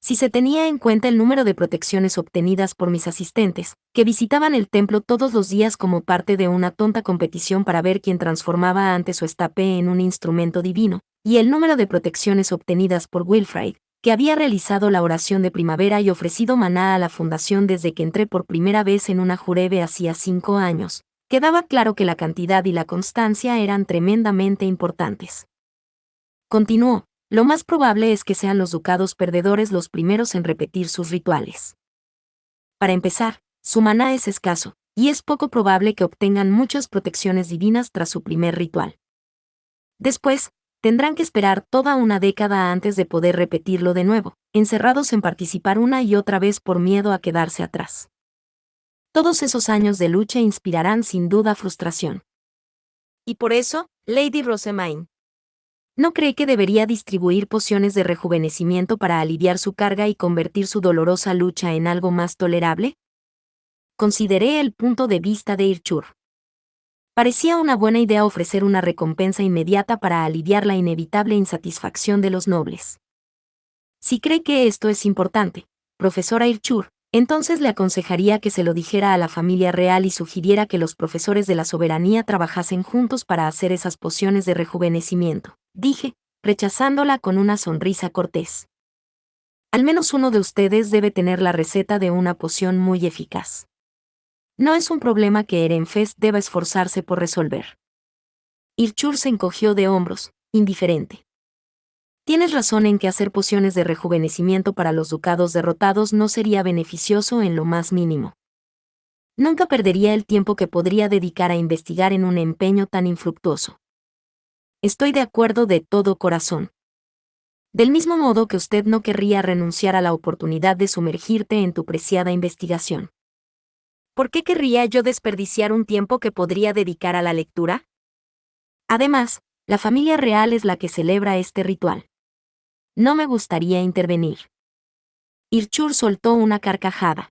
Si se tenía en cuenta el número de protecciones obtenidas por mis asistentes, que visitaban el templo todos los días como parte de una tonta competición para ver quién transformaba antes su estape en un instrumento divino, y el número de protecciones obtenidas por Wilfrid, que había realizado la oración de primavera y ofrecido maná a la fundación desde que entré por primera vez en una jurebe hacía 5 años, quedaba claro que la cantidad y la constancia eran tremendamente importantes. Continuó. Lo más probable es que sean los ducados perdedores los primeros en repetir sus rituales. Para empezar, su maná es escaso, y es poco probable que obtengan muchas protecciones divinas tras su primer ritual. Después, tendrán que esperar toda una década antes de poder repetirlo de nuevo, encerrados en participar una y otra vez por miedo a quedarse atrás. Todos esos años de lucha inspirarán sin duda frustración. Y por eso, Lady Rosemaine, ¿no cree que debería distribuir pociones de rejuvenecimiento para aliviar su carga y convertir su dolorosa lucha en algo más tolerable? Consideré el punto de vista de Irchur. Parecía una buena idea ofrecer una recompensa inmediata para aliviar la inevitable insatisfacción de los nobles. Si cree que esto es importante, profesora Irchur, entonces le aconsejaría que se lo dijera a la familia real y sugiriera que los profesores de la soberanía trabajasen juntos para hacer esas pociones de rejuvenecimiento, dije, rechazándola con una sonrisa cortés. Al menos uno de ustedes debe tener la receta de una poción muy eficaz. No es un problema que Ehrenfest deba esforzarse por resolver. Irchur se encogió de hombros, indiferente. Tienes razón en que hacer pociones de rejuvenecimiento para los ducados derrotados no sería beneficioso en lo más mínimo. Nunca perdería el tiempo que podría dedicar a investigar en un empeño tan infructuoso. Estoy de acuerdo de todo corazón. Del mismo modo que usted no querría renunciar a la oportunidad de sumergirte en tu preciada investigación. ¿Por qué querría yo desperdiciar un tiempo que podría dedicar a la lectura? Además, la familia real es la que celebra este ritual. No me gustaría intervenir. Irchur soltó una carcajada.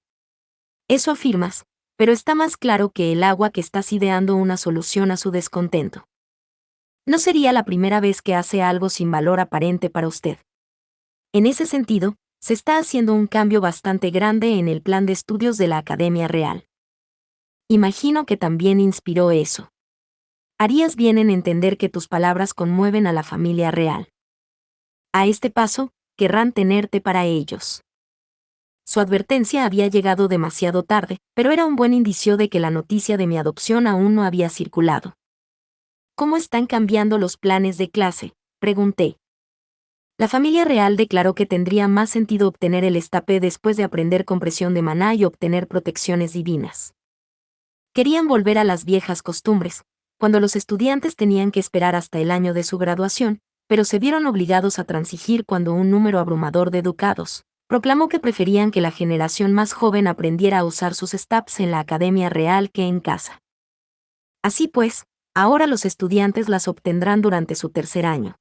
Eso afirmas, pero está más claro que el agua que estás ideando una solución a su descontento. No sería la primera vez que hace algo sin valor aparente para usted. En ese sentido, se está haciendo un cambio bastante grande en el plan de estudios de la Academia Real. Imagino que también inspiró eso. Harías bien en entender que tus palabras conmueven a la familia real. A este paso, querrán tenerte para ellos. Su advertencia había llegado demasiado tarde, pero era un buen indicio de que la noticia de mi adopción aún no había circulado. ¿Cómo están cambiando los planes de clase?, pregunté. La familia real declaró que tendría más sentido obtener el estape después de aprender compresión de maná y obtener protecciones divinas. Querían volver a las viejas costumbres, cuando los estudiantes tenían que esperar hasta el año de su graduación, pero se vieron obligados a transigir cuando un número abrumador de educados proclamó que preferían que la generación más joven aprendiera a usar sus STAPs en la Academia Real que en casa. Así pues, ahora los estudiantes las obtendrán durante su tercer año.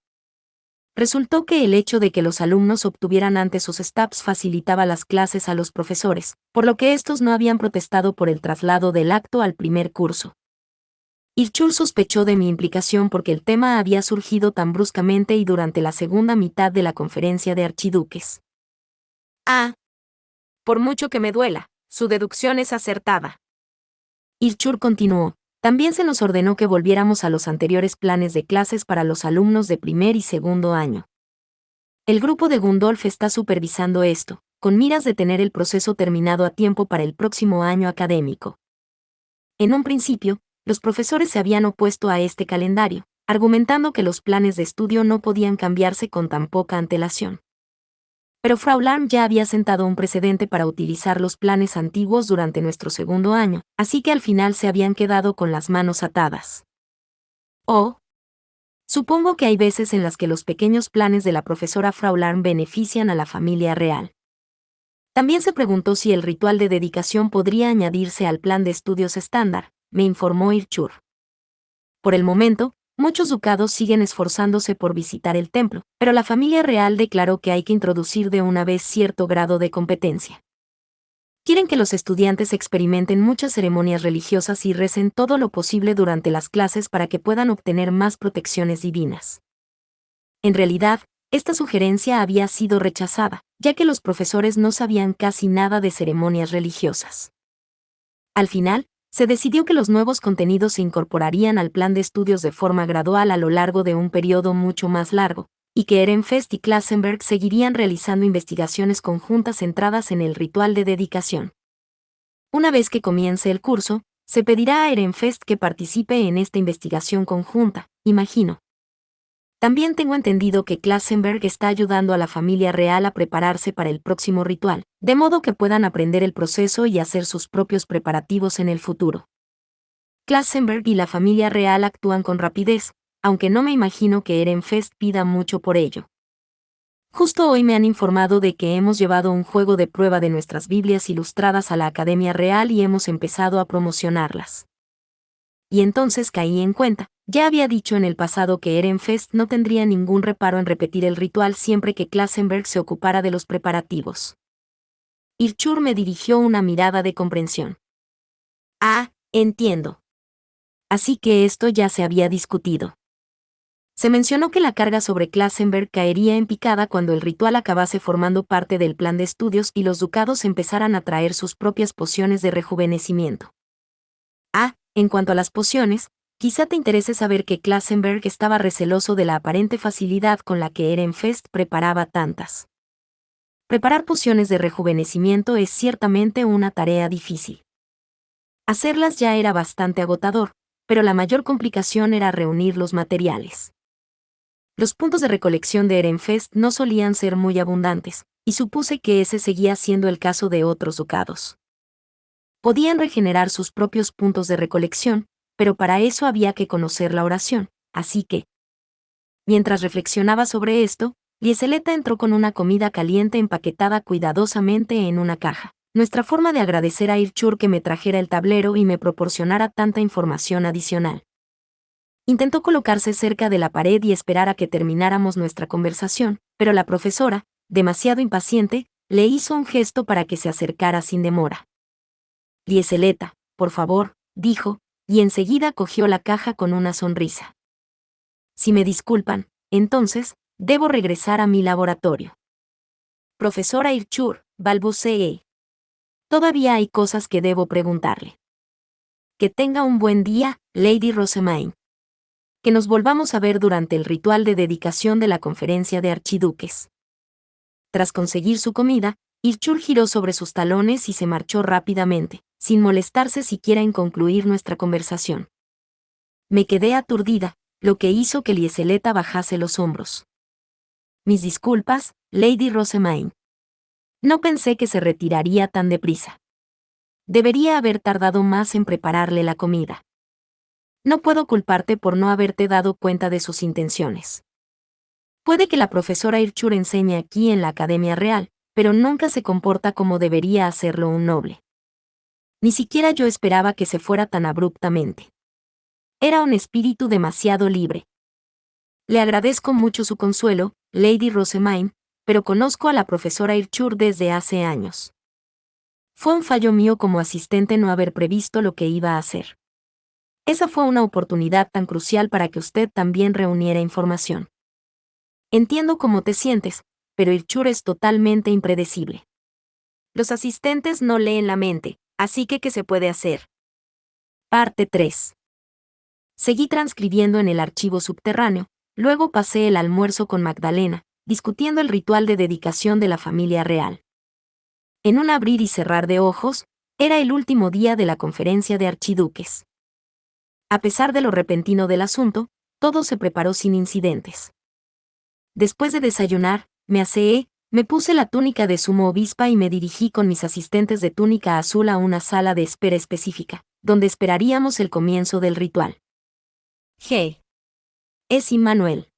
Resultó que el hecho de que los alumnos obtuvieran antes sus STAPs facilitaba las clases a los profesores, por lo que estos no habían protestado por el traslado del acto al primer curso. Irchur sospechó de mi implicación porque el tema había surgido tan bruscamente y durante la segunda mitad de la conferencia de archiduques. Por mucho que me duela, su deducción es acertada. Irchur continuó. También se nos ordenó que volviéramos a los anteriores planes de clases para los alumnos de primer y segundo año. El grupo de Gundolf está supervisando esto, con miras de tener el proceso terminado a tiempo para el próximo año académico. En un principio, los profesores se habían opuesto a este calendario, argumentando que los planes de estudio no podían cambiarse con tan poca antelación. Pero Frau Larm ya había sentado un precedente para utilizar los planes antiguos durante nuestro segundo año, así que al final se habían quedado con las manos atadas. Supongo que hay veces en las que los pequeños planes de la profesora Frau Larm benefician a la familia real. También se preguntó si el ritual de dedicación podría añadirse al plan de estudios estándar, me informó Irchur. Por el momento, muchos ducados siguen esforzándose por visitar el templo, pero la familia real declaró que hay que introducir de una vez cierto grado de competencia. Quieren que los estudiantes experimenten muchas ceremonias religiosas y recen todo lo posible durante las clases para que puedan obtener más protecciones divinas. En realidad, esta sugerencia había sido rechazada, ya que los profesores no sabían casi nada de ceremonias religiosas. Al final, se decidió que los nuevos contenidos se incorporarían al plan de estudios de forma gradual a lo largo de un periodo mucho más largo, y que Ehrenfest y Klassenberg seguirían realizando investigaciones conjuntas centradas en el ritual de dedicación. Una vez que comience el curso, se pedirá a Ehrenfest que participe en esta investigación conjunta, imagino. También tengo entendido que Klassenberg está ayudando a la familia real a prepararse para el próximo ritual, de modo que puedan aprender el proceso y hacer sus propios preparativos en el futuro. Klassenberg y la familia real actúan con rapidez, aunque no me imagino que Ehrenfest pida mucho por ello. Justo hoy me han informado de que hemos llevado un juego de prueba de nuestras Biblias ilustradas a la Academia Real y hemos empezado a promocionarlas. Y entonces caí en cuenta. Ya había dicho en el pasado que Ehrenfest no tendría ningún reparo en repetir el ritual siempre que Klassenberg se ocupara de los preparativos. Irchur me dirigió una mirada de comprensión. Entiendo. Así que esto ya se había discutido. Se mencionó que la carga sobre Klassenberg caería en picada cuando el ritual acabase formando parte del plan de estudios y los ducados empezaran a traer sus propias pociones de rejuvenecimiento. En cuanto a las pociones, quizá te interese saber que Klassenberg estaba receloso de la aparente facilidad con la que Ehrenfest preparaba tantas. Preparar pociones de rejuvenecimiento es ciertamente una tarea difícil. Hacerlas ya era bastante agotador, pero la mayor complicación era reunir los materiales. Los puntos de recolección de Ehrenfest no solían ser muy abundantes, y supuse que ese seguía siendo el caso de otros ducados. Podían regenerar sus propios puntos de recolección, pero para eso había que conocer la oración, así que, mientras reflexionaba sobre esto, Lieseleta entró con una comida caliente empaquetada cuidadosamente en una caja. Nuestra forma de agradecer a Irchur que me trajera el tablero y me proporcionara tanta información adicional. Intentó colocarse cerca de la pared y esperar a que termináramos nuestra conversación, pero la profesora, demasiado impaciente, le hizo un gesto para que se acercara sin demora. Lieseleta, por favor, dijo, y enseguida cogió la caja con una sonrisa. Si me disculpan, entonces, debo regresar a mi laboratorio. Profesora Irchur, balbuceé. Todavía hay cosas que debo preguntarle. Que tenga un buen día, Lady Rosemaine. Que nos volvamos a ver durante el ritual de dedicación de la conferencia de archiduques. Tras conseguir su comida, Irchur giró sobre sus talones y se marchó rápidamente, sin molestarse siquiera en concluir nuestra conversación. Me quedé aturdida, lo que hizo que Lieseleta bajase los hombros. Mis disculpas, Lady Rosemaine. No pensé que se retiraría tan deprisa. Debería haber tardado más en prepararle la comida. No puedo culparte por no haberte dado cuenta de sus intenciones. Puede que la profesora Irchur enseñe aquí en la Academia Real, pero nunca se comporta como debería hacerlo un noble. Ni siquiera yo esperaba que se fuera tan abruptamente. Era un espíritu demasiado libre. Le agradezco mucho su consuelo, Lady Rosemaine, pero conozco a la profesora Irchur desde hace años. Fue un fallo mío como asistente no haber previsto lo que iba a hacer. Esa fue una oportunidad tan crucial para que usted también reuniera información. Entiendo cómo te sientes, pero Irchur es totalmente impredecible. Los asistentes no leen la mente, así que ¿qué se puede hacer? Parte 3. Seguí transcribiendo en el archivo subterráneo, luego pasé el almuerzo con Magdalena, discutiendo el ritual de dedicación de la familia real. En un abrir y cerrar de ojos, era el último día de la conferencia de archiduques. A pesar de lo repentino del asunto, todo se preparó sin incidentes. Después de desayunar, me aseé, me puse la túnica de sumo obispa y me dirigí con mis asistentes de túnica azul a una sala de espera específica, donde esperaríamos el comienzo del ritual. G. Es Immanuel.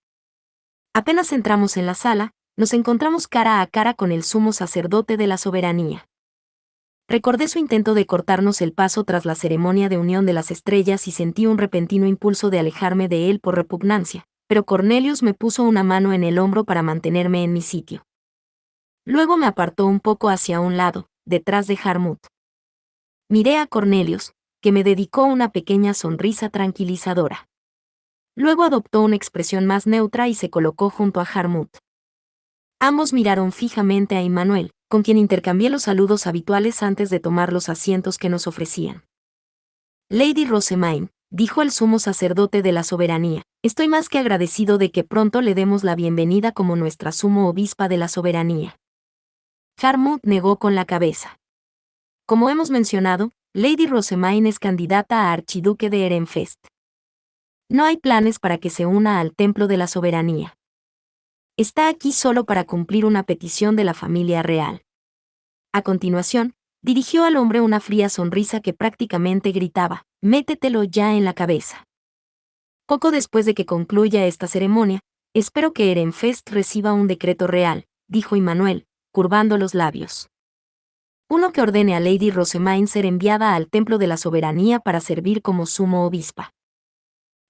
Apenas entramos en la sala, nos encontramos cara a cara con el sumo sacerdote de la soberanía. Recordé su intento de cortarnos el paso tras la ceremonia de unión de las estrellas y sentí un repentino impulso de alejarme de él por repugnancia, pero Cornelius me puso una mano en el hombro para mantenerme en mi sitio. Luego me apartó un poco hacia un lado, detrás de Harmut. Miré a Cornelius, que me dedicó una pequeña sonrisa tranquilizadora. Luego adoptó una expresión más neutra y se colocó junto a Harmut. Ambos miraron fijamente a Immanuel, con quien intercambié los saludos habituales antes de tomar los asientos que nos ofrecían. Lady Rosemaine, dijo el sumo sacerdote de la soberanía, estoy más que agradecido de que pronto le demos la bienvenida como nuestra sumo obispa de la soberanía. Harmut negó con la cabeza. Como hemos mencionado, Lady Rosemaine es candidata a archiduque de Ehrenfest. No hay planes para que se una al templo de la soberanía. Está aquí solo para cumplir una petición de la familia real. A continuación, dirigió al hombre una fría sonrisa que prácticamente gritaba, métetelo ya en la cabeza. Poco después de que concluya esta ceremonia, espero que Ehrenfest reciba un decreto real, dijo Immanuel, curvando los labios. Uno que ordene a Lady Rosemaine ser enviada al templo de la soberanía para servir como sumo obispa.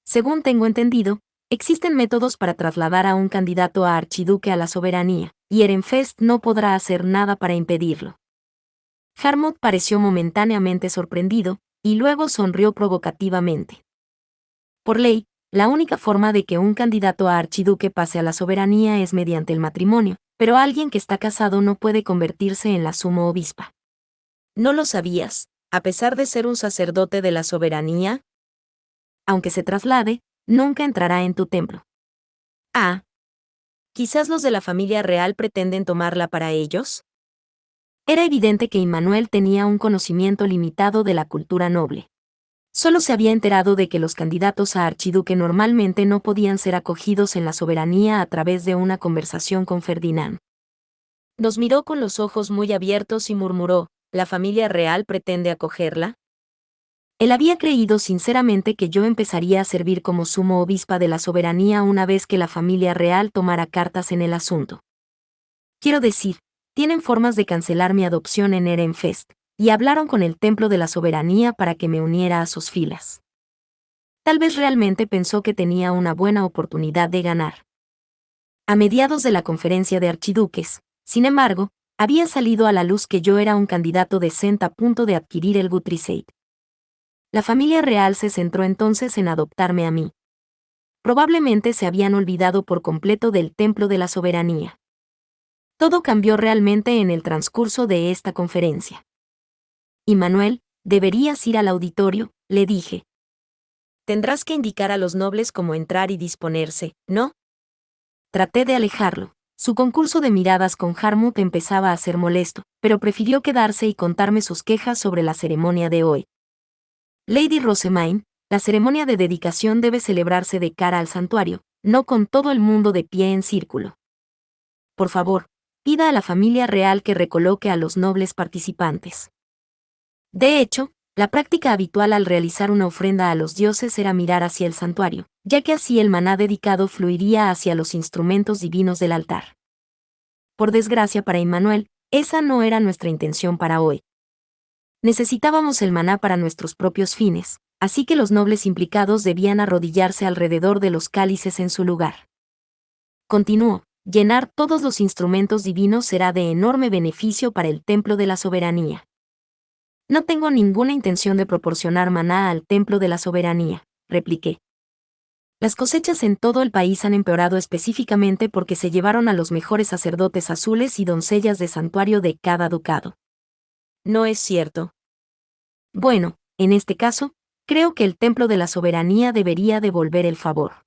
Según tengo entendido, existen métodos para trasladar a un candidato a archiduque a la soberanía, y Ehrenfest no podrá hacer nada para impedirlo. Harmut pareció momentáneamente sorprendido, y luego sonrió provocativamente. Por ley, la única forma de que un candidato a archiduque pase a la soberanía es mediante el matrimonio, pero alguien que está casado no puede convertirse en la sumo obispa. ¿No lo sabías, a pesar de ser un sacerdote de la soberanía? Aunque se traslade, nunca entrará en tu templo. Ah. ¿Quizás los de la familia real pretenden tomarla para ellos? Era evidente que Immanuel tenía un conocimiento limitado de la cultura noble. Solo se había enterado de que los candidatos a archiduque normalmente no podían ser acogidos en la soberanía a través de una conversación con Ferdinand. Nos miró con los ojos muy abiertos y murmuró, ¿la familia real pretende acogerla? Él había creído sinceramente que yo empezaría a servir como sumo obispa de la soberanía una vez que la familia real tomara cartas en el asunto. Quiero decir, tienen formas de cancelar mi adopción en Ehrenfest, y hablaron con el Templo de la Soberanía para que me uniera a sus filas. Tal vez realmente pensó que tenía una buena oportunidad de ganar. A mediados de la conferencia de archiduques, sin embargo, había salido a la luz que yo era un candidato decente a punto de adquirir el Guthrieseid. La familia real se centró entonces en adoptarme a mí. Probablemente se habían olvidado por completo del Templo de la Soberanía. Todo cambió realmente en el transcurso de esta conferencia. Immanuel, deberías ir al auditorio, le dije. Tendrás que indicar a los nobles cómo entrar y disponerse, ¿no? Traté de alejarlo. Su concurso de miradas con Harmut empezaba a ser molesto, pero prefirió quedarse y contarme sus quejas sobre la ceremonia de hoy. Lady Rosemaine, la ceremonia de dedicación debe celebrarse de cara al santuario, no con todo el mundo de pie en círculo. Por favor, pida a la familia real que recoloque a los nobles participantes. De hecho, la práctica habitual al realizar una ofrenda a los dioses era mirar hacia el santuario, ya que así el maná dedicado fluiría hacia los instrumentos divinos del altar. Por desgracia para Immanuel, esa no era nuestra intención para hoy. Necesitábamos el maná para nuestros propios fines, así que los nobles implicados debían arrodillarse alrededor de los cálices en su lugar. Continuó, llenar todos los instrumentos divinos será de enorme beneficio para el Templo de la Soberanía. No tengo ninguna intención de proporcionar maná al Templo de la Soberanía, repliqué. Las cosechas en todo el país han empeorado específicamente porque se llevaron a los mejores sacerdotes azules y doncellas de santuario de cada ducado. ¿No es cierto? Bueno, en este caso, creo que el Templo de la Soberanía debería devolver el favor.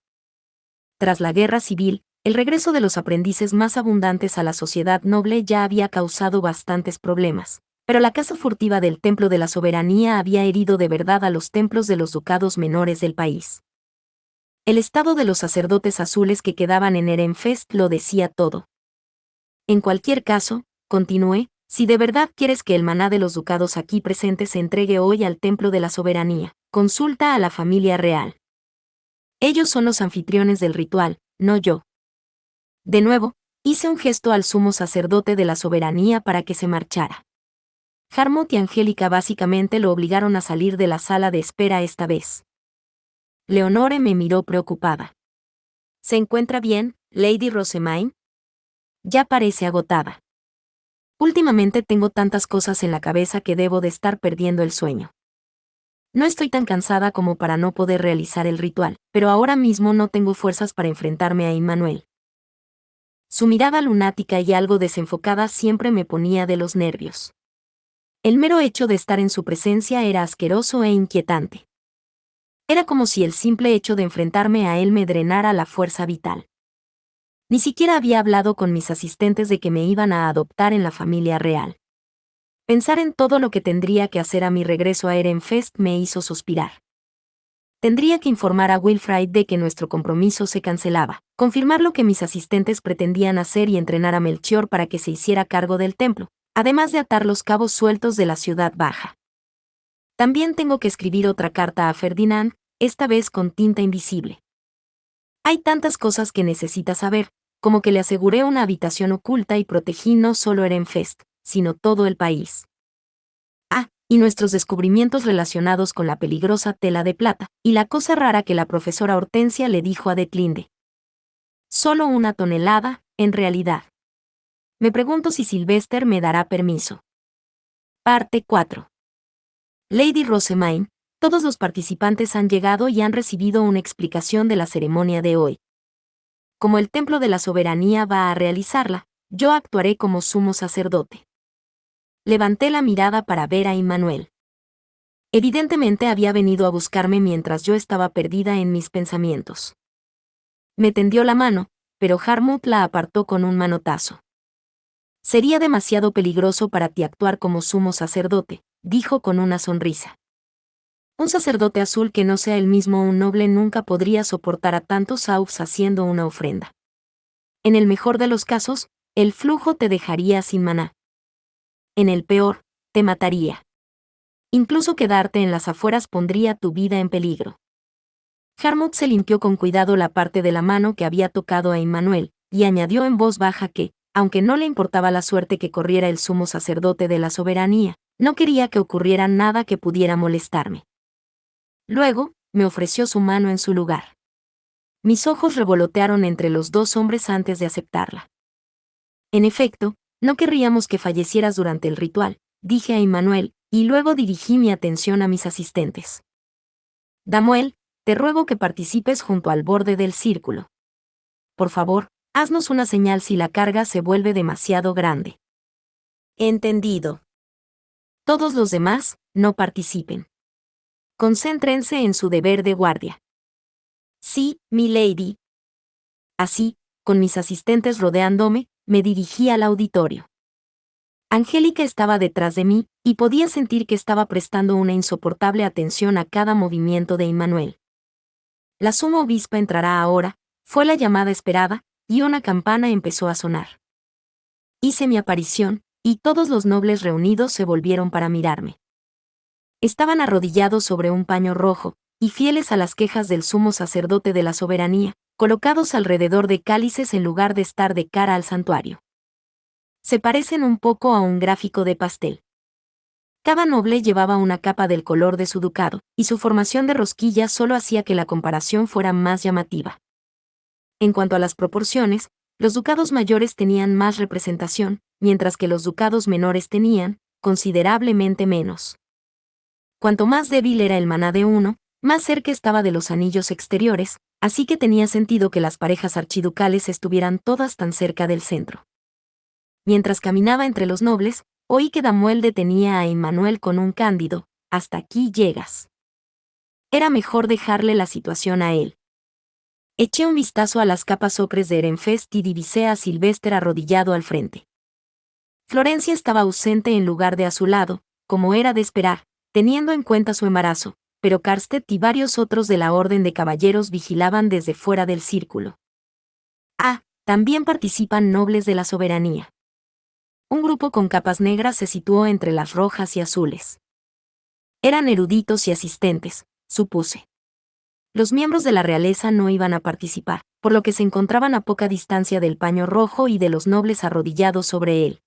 Tras la guerra civil, el regreso de los aprendices más abundantes a la sociedad noble ya había causado bastantes problemas. Pero la caza furtiva del Templo de la Soberanía había herido de verdad a los templos de los ducados menores del país. El estado de los sacerdotes azules que quedaban en Ehrenfest lo decía todo. En cualquier caso, continué, si de verdad quieres que el maná de los ducados aquí presentes se entregue hoy al Templo de la Soberanía, consulta a la familia real. Ellos son los anfitriones del ritual, no yo. De nuevo, hice un gesto al sumo sacerdote de la soberanía para que se marchara. Harmut y Angélica básicamente lo obligaron a salir de la sala de espera esta vez. Leonore me miró preocupada. ¿Se encuentra bien, Lady Rosemaine? Ya parece agotada. Últimamente tengo tantas cosas en la cabeza que debo de estar perdiendo el sueño. No estoy tan cansada como para no poder realizar el ritual, pero ahora mismo no tengo fuerzas para enfrentarme a Immanuel. Su mirada lunática y algo desenfocada siempre me ponía de los nervios. El mero hecho de estar en su presencia era asqueroso e inquietante. Era como si el simple hecho de enfrentarme a él me drenara la fuerza vital. Ni siquiera había hablado con mis asistentes de que me iban a adoptar en la familia real. Pensar en todo lo que tendría que hacer a mi regreso a Ehrenfest me hizo suspirar. Tendría que informar a Wilfrid de que nuestro compromiso se cancelaba, confirmar lo que mis asistentes pretendían hacer y entrenar a Melchior para que se hiciera cargo del templo, además de atar los cabos sueltos de la ciudad baja. También tengo que escribir otra carta a Ferdinand, esta vez con tinta invisible. Hay tantas cosas que necesita saber, como que le aseguré una habitación oculta y protegí no solo Ehrenfest, sino todo el país. Ah, y nuestros descubrimientos relacionados con la peligrosa tela de plata, y la cosa rara que la profesora Hortensia le dijo a Detlinde. Solo 1 tonelada, en realidad. Me pregunto si Sylvester me dará permiso. Parte 4. Lady Rosemaine, todos los participantes han llegado y han recibido una explicación de la ceremonia de hoy. Como el Templo de la Soberanía va a realizarla, yo actuaré como sumo sacerdote. Levanté la mirada para ver a Immanuel. Evidentemente había venido a buscarme mientras yo estaba perdida en mis pensamientos. Me tendió la mano, pero Harmut la apartó con un manotazo. Sería demasiado peligroso para ti actuar como sumo sacerdote, dijo con una sonrisa. Un sacerdote azul que no sea el mismo un noble nunca podría soportar a tantos Aufs haciendo una ofrenda. En el mejor de los casos, el flujo te dejaría sin maná. En el peor, te mataría. Incluso quedarte en las afueras pondría tu vida en peligro. Harmut se limpió con cuidado la parte de la mano que había tocado a Immanuel, y añadió en voz baja que, aunque no le importaba la suerte que corriera el sumo sacerdote de la soberanía, no quería que ocurriera nada que pudiera molestarme. Luego, me ofreció su mano en su lugar. Mis ojos revolotearon entre los dos hombres antes de aceptarla. En efecto, no querríamos que fallecieras durante el ritual, dije a Immanuel, y luego dirigí mi atención a mis asistentes. Damuel, te ruego que participes junto al borde del círculo. Por favor, haznos una señal si la carga se vuelve demasiado grande. Entendido. Todos los demás, no participen. Concéntrense en su deber de guardia. Sí, mi lady. Así, con mis asistentes rodeándome, me dirigí al auditorio. Angélica estaba detrás de mí, y podía sentir que estaba prestando una insoportable atención a cada movimiento de Immanuel. La suma obispa entrará ahora, fue la llamada esperada, y una campana empezó a sonar. Hice mi aparición, y todos los nobles reunidos se volvieron para mirarme. Estaban arrodillados sobre un paño rojo, y fieles a las quejas del sumo sacerdote de la soberanía, colocados alrededor de cálices en lugar de estar de cara al santuario. Se parecen un poco a un gráfico de pastel. Cada noble llevaba una capa del color de su ducado, y su formación de rosquillas solo hacía que la comparación fuera más llamativa. En cuanto a las proporciones, los ducados mayores tenían más representación, mientras que los ducados menores tenían, considerablemente menos. Cuanto más débil era el maná de uno, más cerca estaba de los anillos exteriores, así que tenía sentido que las parejas archiducales estuvieran todas tan cerca del centro. Mientras caminaba entre los nobles, oí que Damuel detenía a Immanuel con un cándido, «Hasta aquí llegas». Era mejor dejarle la situación a él. Eché un vistazo a las capas ocres de Ehrenfest y divisé a Sylvester arrodillado al frente. Florencia estaba ausente en lugar de a su lado, como era de esperar, teniendo en cuenta su embarazo, pero Karstedt y varios otros de la Orden de Caballeros vigilaban desde fuera del círculo. También participan nobles de la soberanía. Un grupo con capas negras se situó entre las rojas y azules. Eran eruditos y asistentes, supuse. Los miembros de la realeza no iban a participar, por lo que se encontraban a poca distancia del paño rojo y de los nobles arrodillados sobre él.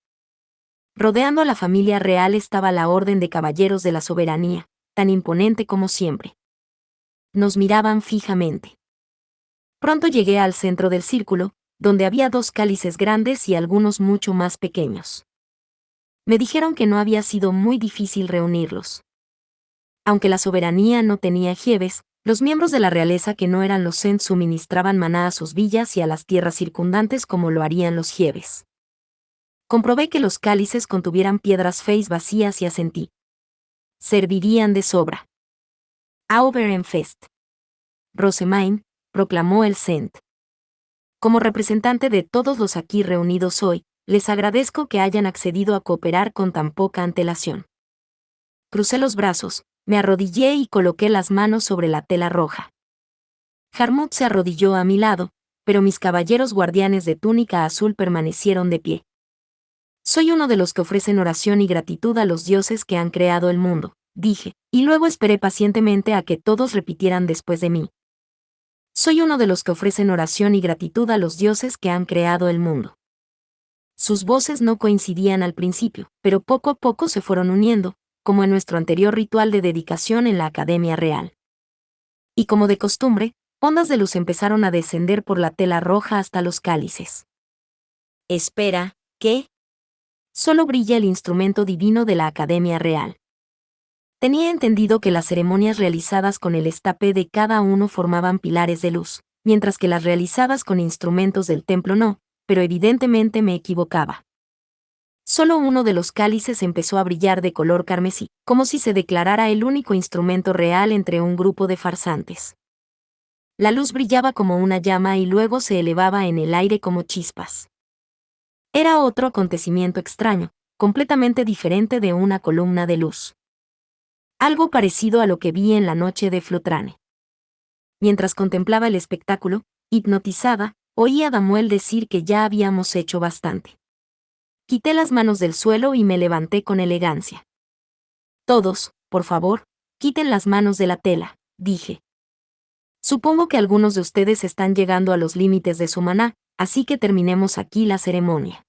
Rodeando a la familia real estaba la Orden de Caballeros de la Soberanía, tan imponente como siempre. Nos miraban fijamente. Pronto llegué al centro del círculo, donde había dos cálices grandes y algunos mucho más pequeños. Me dijeron que no había sido muy difícil reunirlos. Aunque la soberanía no tenía jieves, los miembros de la realeza que no eran los Sent suministraban maná a sus villas y a las tierras circundantes como lo harían los jieves. Comprobé que los cálices contuvieran piedras feis vacías y asentí. Servirían de sobra. Auberenfest. Rosemain, proclamó el Sent. Como representante de todos los aquí reunidos hoy, les agradezco que hayan accedido a cooperar con tan poca antelación. Crucé los brazos, me arrodillé y coloqué las manos sobre la tela roja. Harmut se arrodilló a mi lado, pero mis caballeros guardianes de túnica azul permanecieron de pie. Soy uno de los que ofrecen oración y gratitud a los dioses que han creado el mundo, dije, y luego esperé pacientemente a que todos repitieran después de mí. Soy uno de los que ofrecen oración y gratitud a los dioses que han creado el mundo. Sus voces no coincidían al principio, pero poco a poco se fueron uniendo, como en nuestro anterior ritual de dedicación en la Academia Real. Y como de costumbre, ondas de luz empezaron a descender por la tela roja hasta los cálices. Espera, ¿qué? Solo brilla el instrumento divino de la Academia Real. Tenía entendido que las ceremonias realizadas con el estape de cada uno formaban pilares de luz, mientras que las realizadas con instrumentos del templo no, pero evidentemente me equivocaba. Solo uno de los cálices empezó a brillar de color carmesí, como si se declarara el único instrumento real entre un grupo de farsantes. La luz brillaba como una llama y luego se elevaba en el aire como chispas. Era otro acontecimiento extraño, completamente diferente de una columna de luz. Algo parecido a lo que vi en la noche de Flotrane. Mientras contemplaba el espectáculo, hipnotizada, oí a Damuel decir que ya habíamos hecho bastante. Quité las manos del suelo y me levanté con elegancia. Todos, Por favor, quiten las manos de la tela, dije. Supongo que algunos de ustedes están llegando a los límites de su maná, así que terminemos aquí la ceremonia.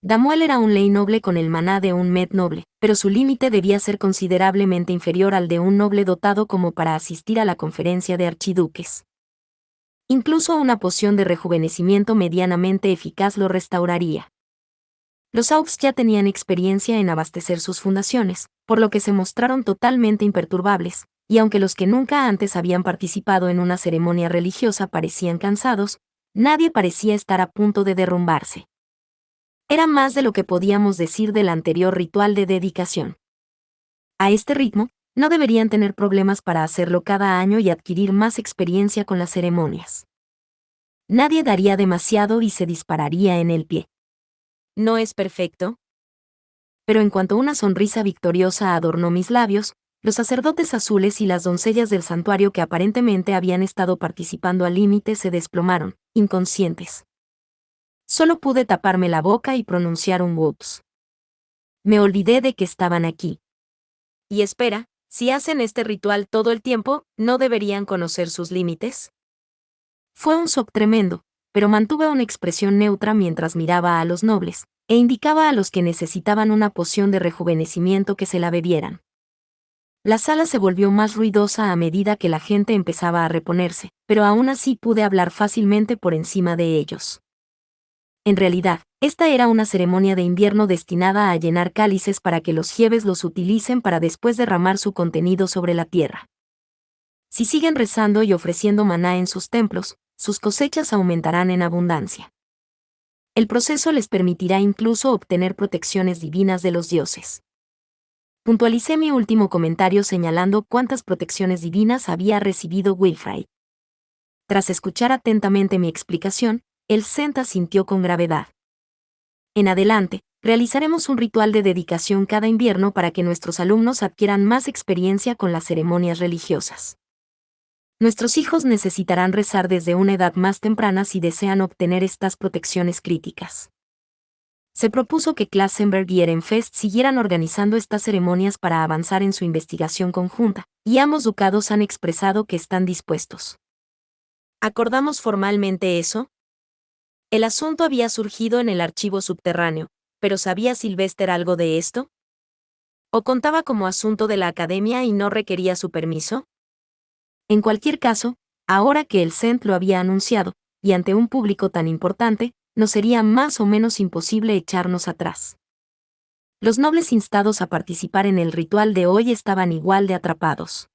Damuel era un ley noble con el maná de un med noble, pero su límite debía ser considerablemente inferior al de un noble dotado como para asistir a la conferencia de archiduques. Incluso una poción de rejuvenecimiento medianamente eficaz lo restauraría. Los Aups ya tenían experiencia en abastecer sus fundaciones, por lo que se mostraron totalmente imperturbables, y aunque los que nunca antes habían participado en una ceremonia religiosa parecían cansados, nadie parecía estar a punto de derrumbarse. Era más de lo que podíamos decir del anterior ritual de dedicación. A este ritmo, no deberían tener problemas para hacerlo cada año y adquirir más experiencia con las ceremonias. Nadie daría demasiado y se dispararía en el pie. ¿No es perfecto? Pero en cuanto una sonrisa victoriosa adornó mis labios, los sacerdotes azules y las doncellas del santuario que aparentemente habían estado participando al límite se desplomaron, inconscientes. Solo pude taparme la boca y pronunciar un whoops. Me olvidé de que estaban aquí. Y espera, si hacen este ritual todo el tiempo, ¿no deberían conocer sus límites? Fue un shock tremendo, pero mantuve una expresión neutra mientras miraba a los nobles, e indicaba a los que necesitaban una poción de rejuvenecimiento que se la bebieran. La sala se volvió más ruidosa a medida que la gente empezaba a reponerse, pero aún así pude hablar fácilmente por encima de ellos. En realidad, esta era una ceremonia de invierno destinada a llenar cálices para que los Jebes los utilicen para después derramar su contenido sobre la tierra. Si siguen rezando y ofreciendo maná en sus templos, sus cosechas aumentarán en abundancia. El proceso les permitirá incluso obtener protecciones divinas de los dioses. Puntualicé mi último comentario señalando cuántas protecciones divinas había recibido Wilfray. Tras escuchar atentamente mi explicación, el Senta sintió con gravedad. En adelante, realizaremos un ritual de dedicación cada invierno para que nuestros alumnos adquieran más experiencia con las ceremonias religiosas. Nuestros hijos necesitarán rezar desde una edad más temprana si desean obtener estas protecciones críticas. Se propuso que Klassenberg y Ehrenfest siguieran organizando estas ceremonias para avanzar en su investigación conjunta, y ambos ducados han expresado que están dispuestos. ¿Acordamos formalmente eso? El asunto había surgido en el archivo subterráneo, pero ¿sabía Sylvester algo de esto? ¿O contaba como asunto de la academia y no requería su permiso? En cualquier caso, ahora que el Cent lo había anunciado, y ante un público tan importante, nos sería más o menos imposible echarnos atrás. Los nobles instados a participar en el ritual de hoy estaban igual de atrapados.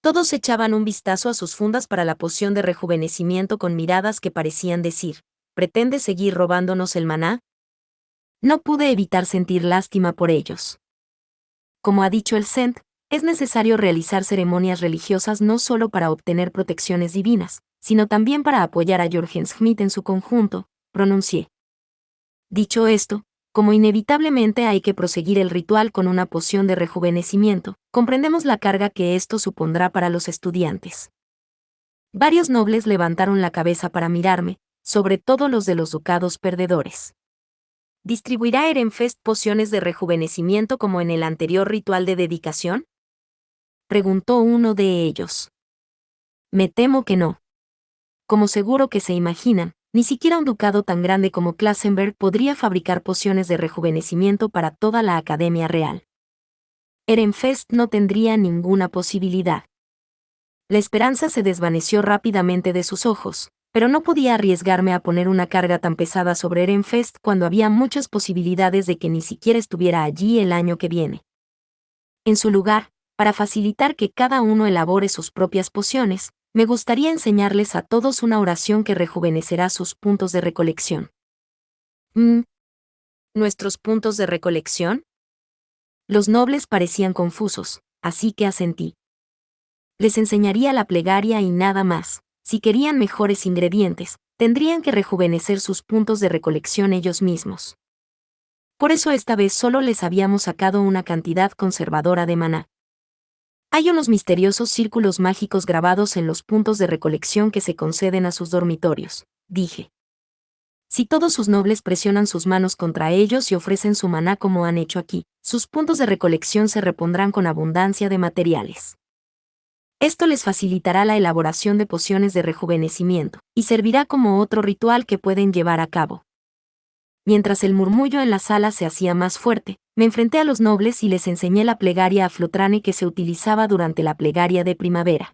Todos echaban un vistazo a sus fundas para la poción de rejuvenecimiento con miradas que parecían decir, ¿pretende seguir robándonos el maná? No pude evitar sentir lástima por ellos. Como ha dicho el Cent, es necesario realizar ceremonias religiosas no solo para obtener protecciones divinas, sino también para apoyar a Jorgen Schmidt en su conjunto, pronuncié. Dicho esto, como inevitablemente hay que proseguir el ritual con una poción de rejuvenecimiento, comprendemos la carga que esto supondrá para los estudiantes. Varios nobles levantaron la cabeza para mirarme, sobre todo los de los ducados perdedores. ¿Distribuirá Ehrenfest pociones de rejuvenecimiento como en el anterior ritual de dedicación?, preguntó uno de ellos. Me temo que no. Como seguro que se imaginan, ni siquiera un ducado tan grande como Klassenberg podría fabricar pociones de rejuvenecimiento para toda la Academia Real. Ehrenfest no tendría ninguna posibilidad. La esperanza se desvaneció rápidamente de sus ojos, pero no podía arriesgarme a poner una carga tan pesada sobre Ehrenfest cuando había muchas posibilidades de que ni siquiera estuviera allí el año que viene. En su lugar, para facilitar que cada uno elabore sus propias pociones, me gustaría enseñarles a todos una oración que rejuvenecerá sus puntos de recolección. ¿Nuestros puntos de recolección? Los nobles parecían confusos, así que asentí. Les enseñaría la plegaria y nada más. Si querían mejores ingredientes, tendrían que rejuvenecer sus puntos de recolección ellos mismos. Por eso esta vez solo les habíamos sacado una cantidad conservadora de maná. Hay unos misteriosos círculos mágicos grabados en los puntos de recolección que se conceden a sus dormitorios, dije. Si todos sus nobles presionan sus manos contra ellos y ofrecen su maná como han hecho aquí, sus puntos de recolección se repondrán con abundancia de materiales. Esto les facilitará la elaboración de pociones de rejuvenecimiento, y servirá como otro ritual que pueden llevar a cabo. Mientras el murmullo en la sala se hacía más fuerte, me enfrenté a los nobles y les enseñé la plegaria a Flotrane que se utilizaba durante la plegaria de primavera.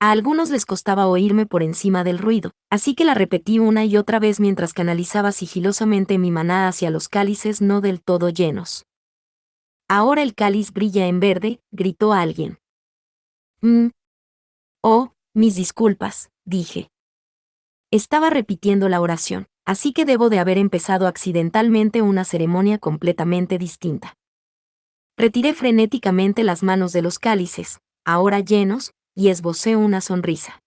A algunos les costaba oírme por encima del ruido, así que la repetí una y otra vez mientras canalizaba sigilosamente mi maná hacia los cálices no del todo llenos. Ahora el cáliz brilla en verde, gritó alguien. Oh, mis disculpas, dije. Estaba repitiendo la oración, así que debo de haber empezado accidentalmente una ceremonia completamente distinta. Retiré frenéticamente las manos de los cálices, ahora llenos, y esbocé una sonrisa.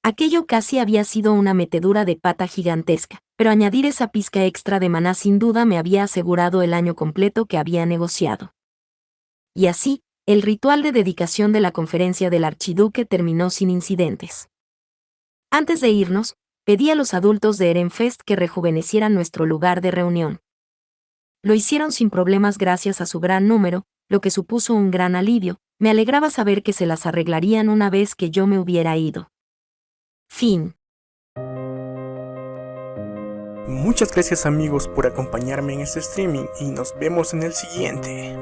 Aquello casi había sido una metedura de pata gigantesca, pero añadir esa pizca extra de maná sin duda me había asegurado el año completo que había negociado. Y así, el ritual de dedicación de la conferencia del archiduque terminó sin incidentes. Antes de irnos, pedí a los adultos de Erenfest que rejuvenecieran nuestro lugar de reunión. Lo hicieron sin problemas gracias a su gran número, lo que supuso un gran alivio. Me alegraba saber que se las arreglarían una vez que yo me hubiera ido. Fin. Muchas gracias amigos por acompañarme en este streaming y nos vemos en el siguiente.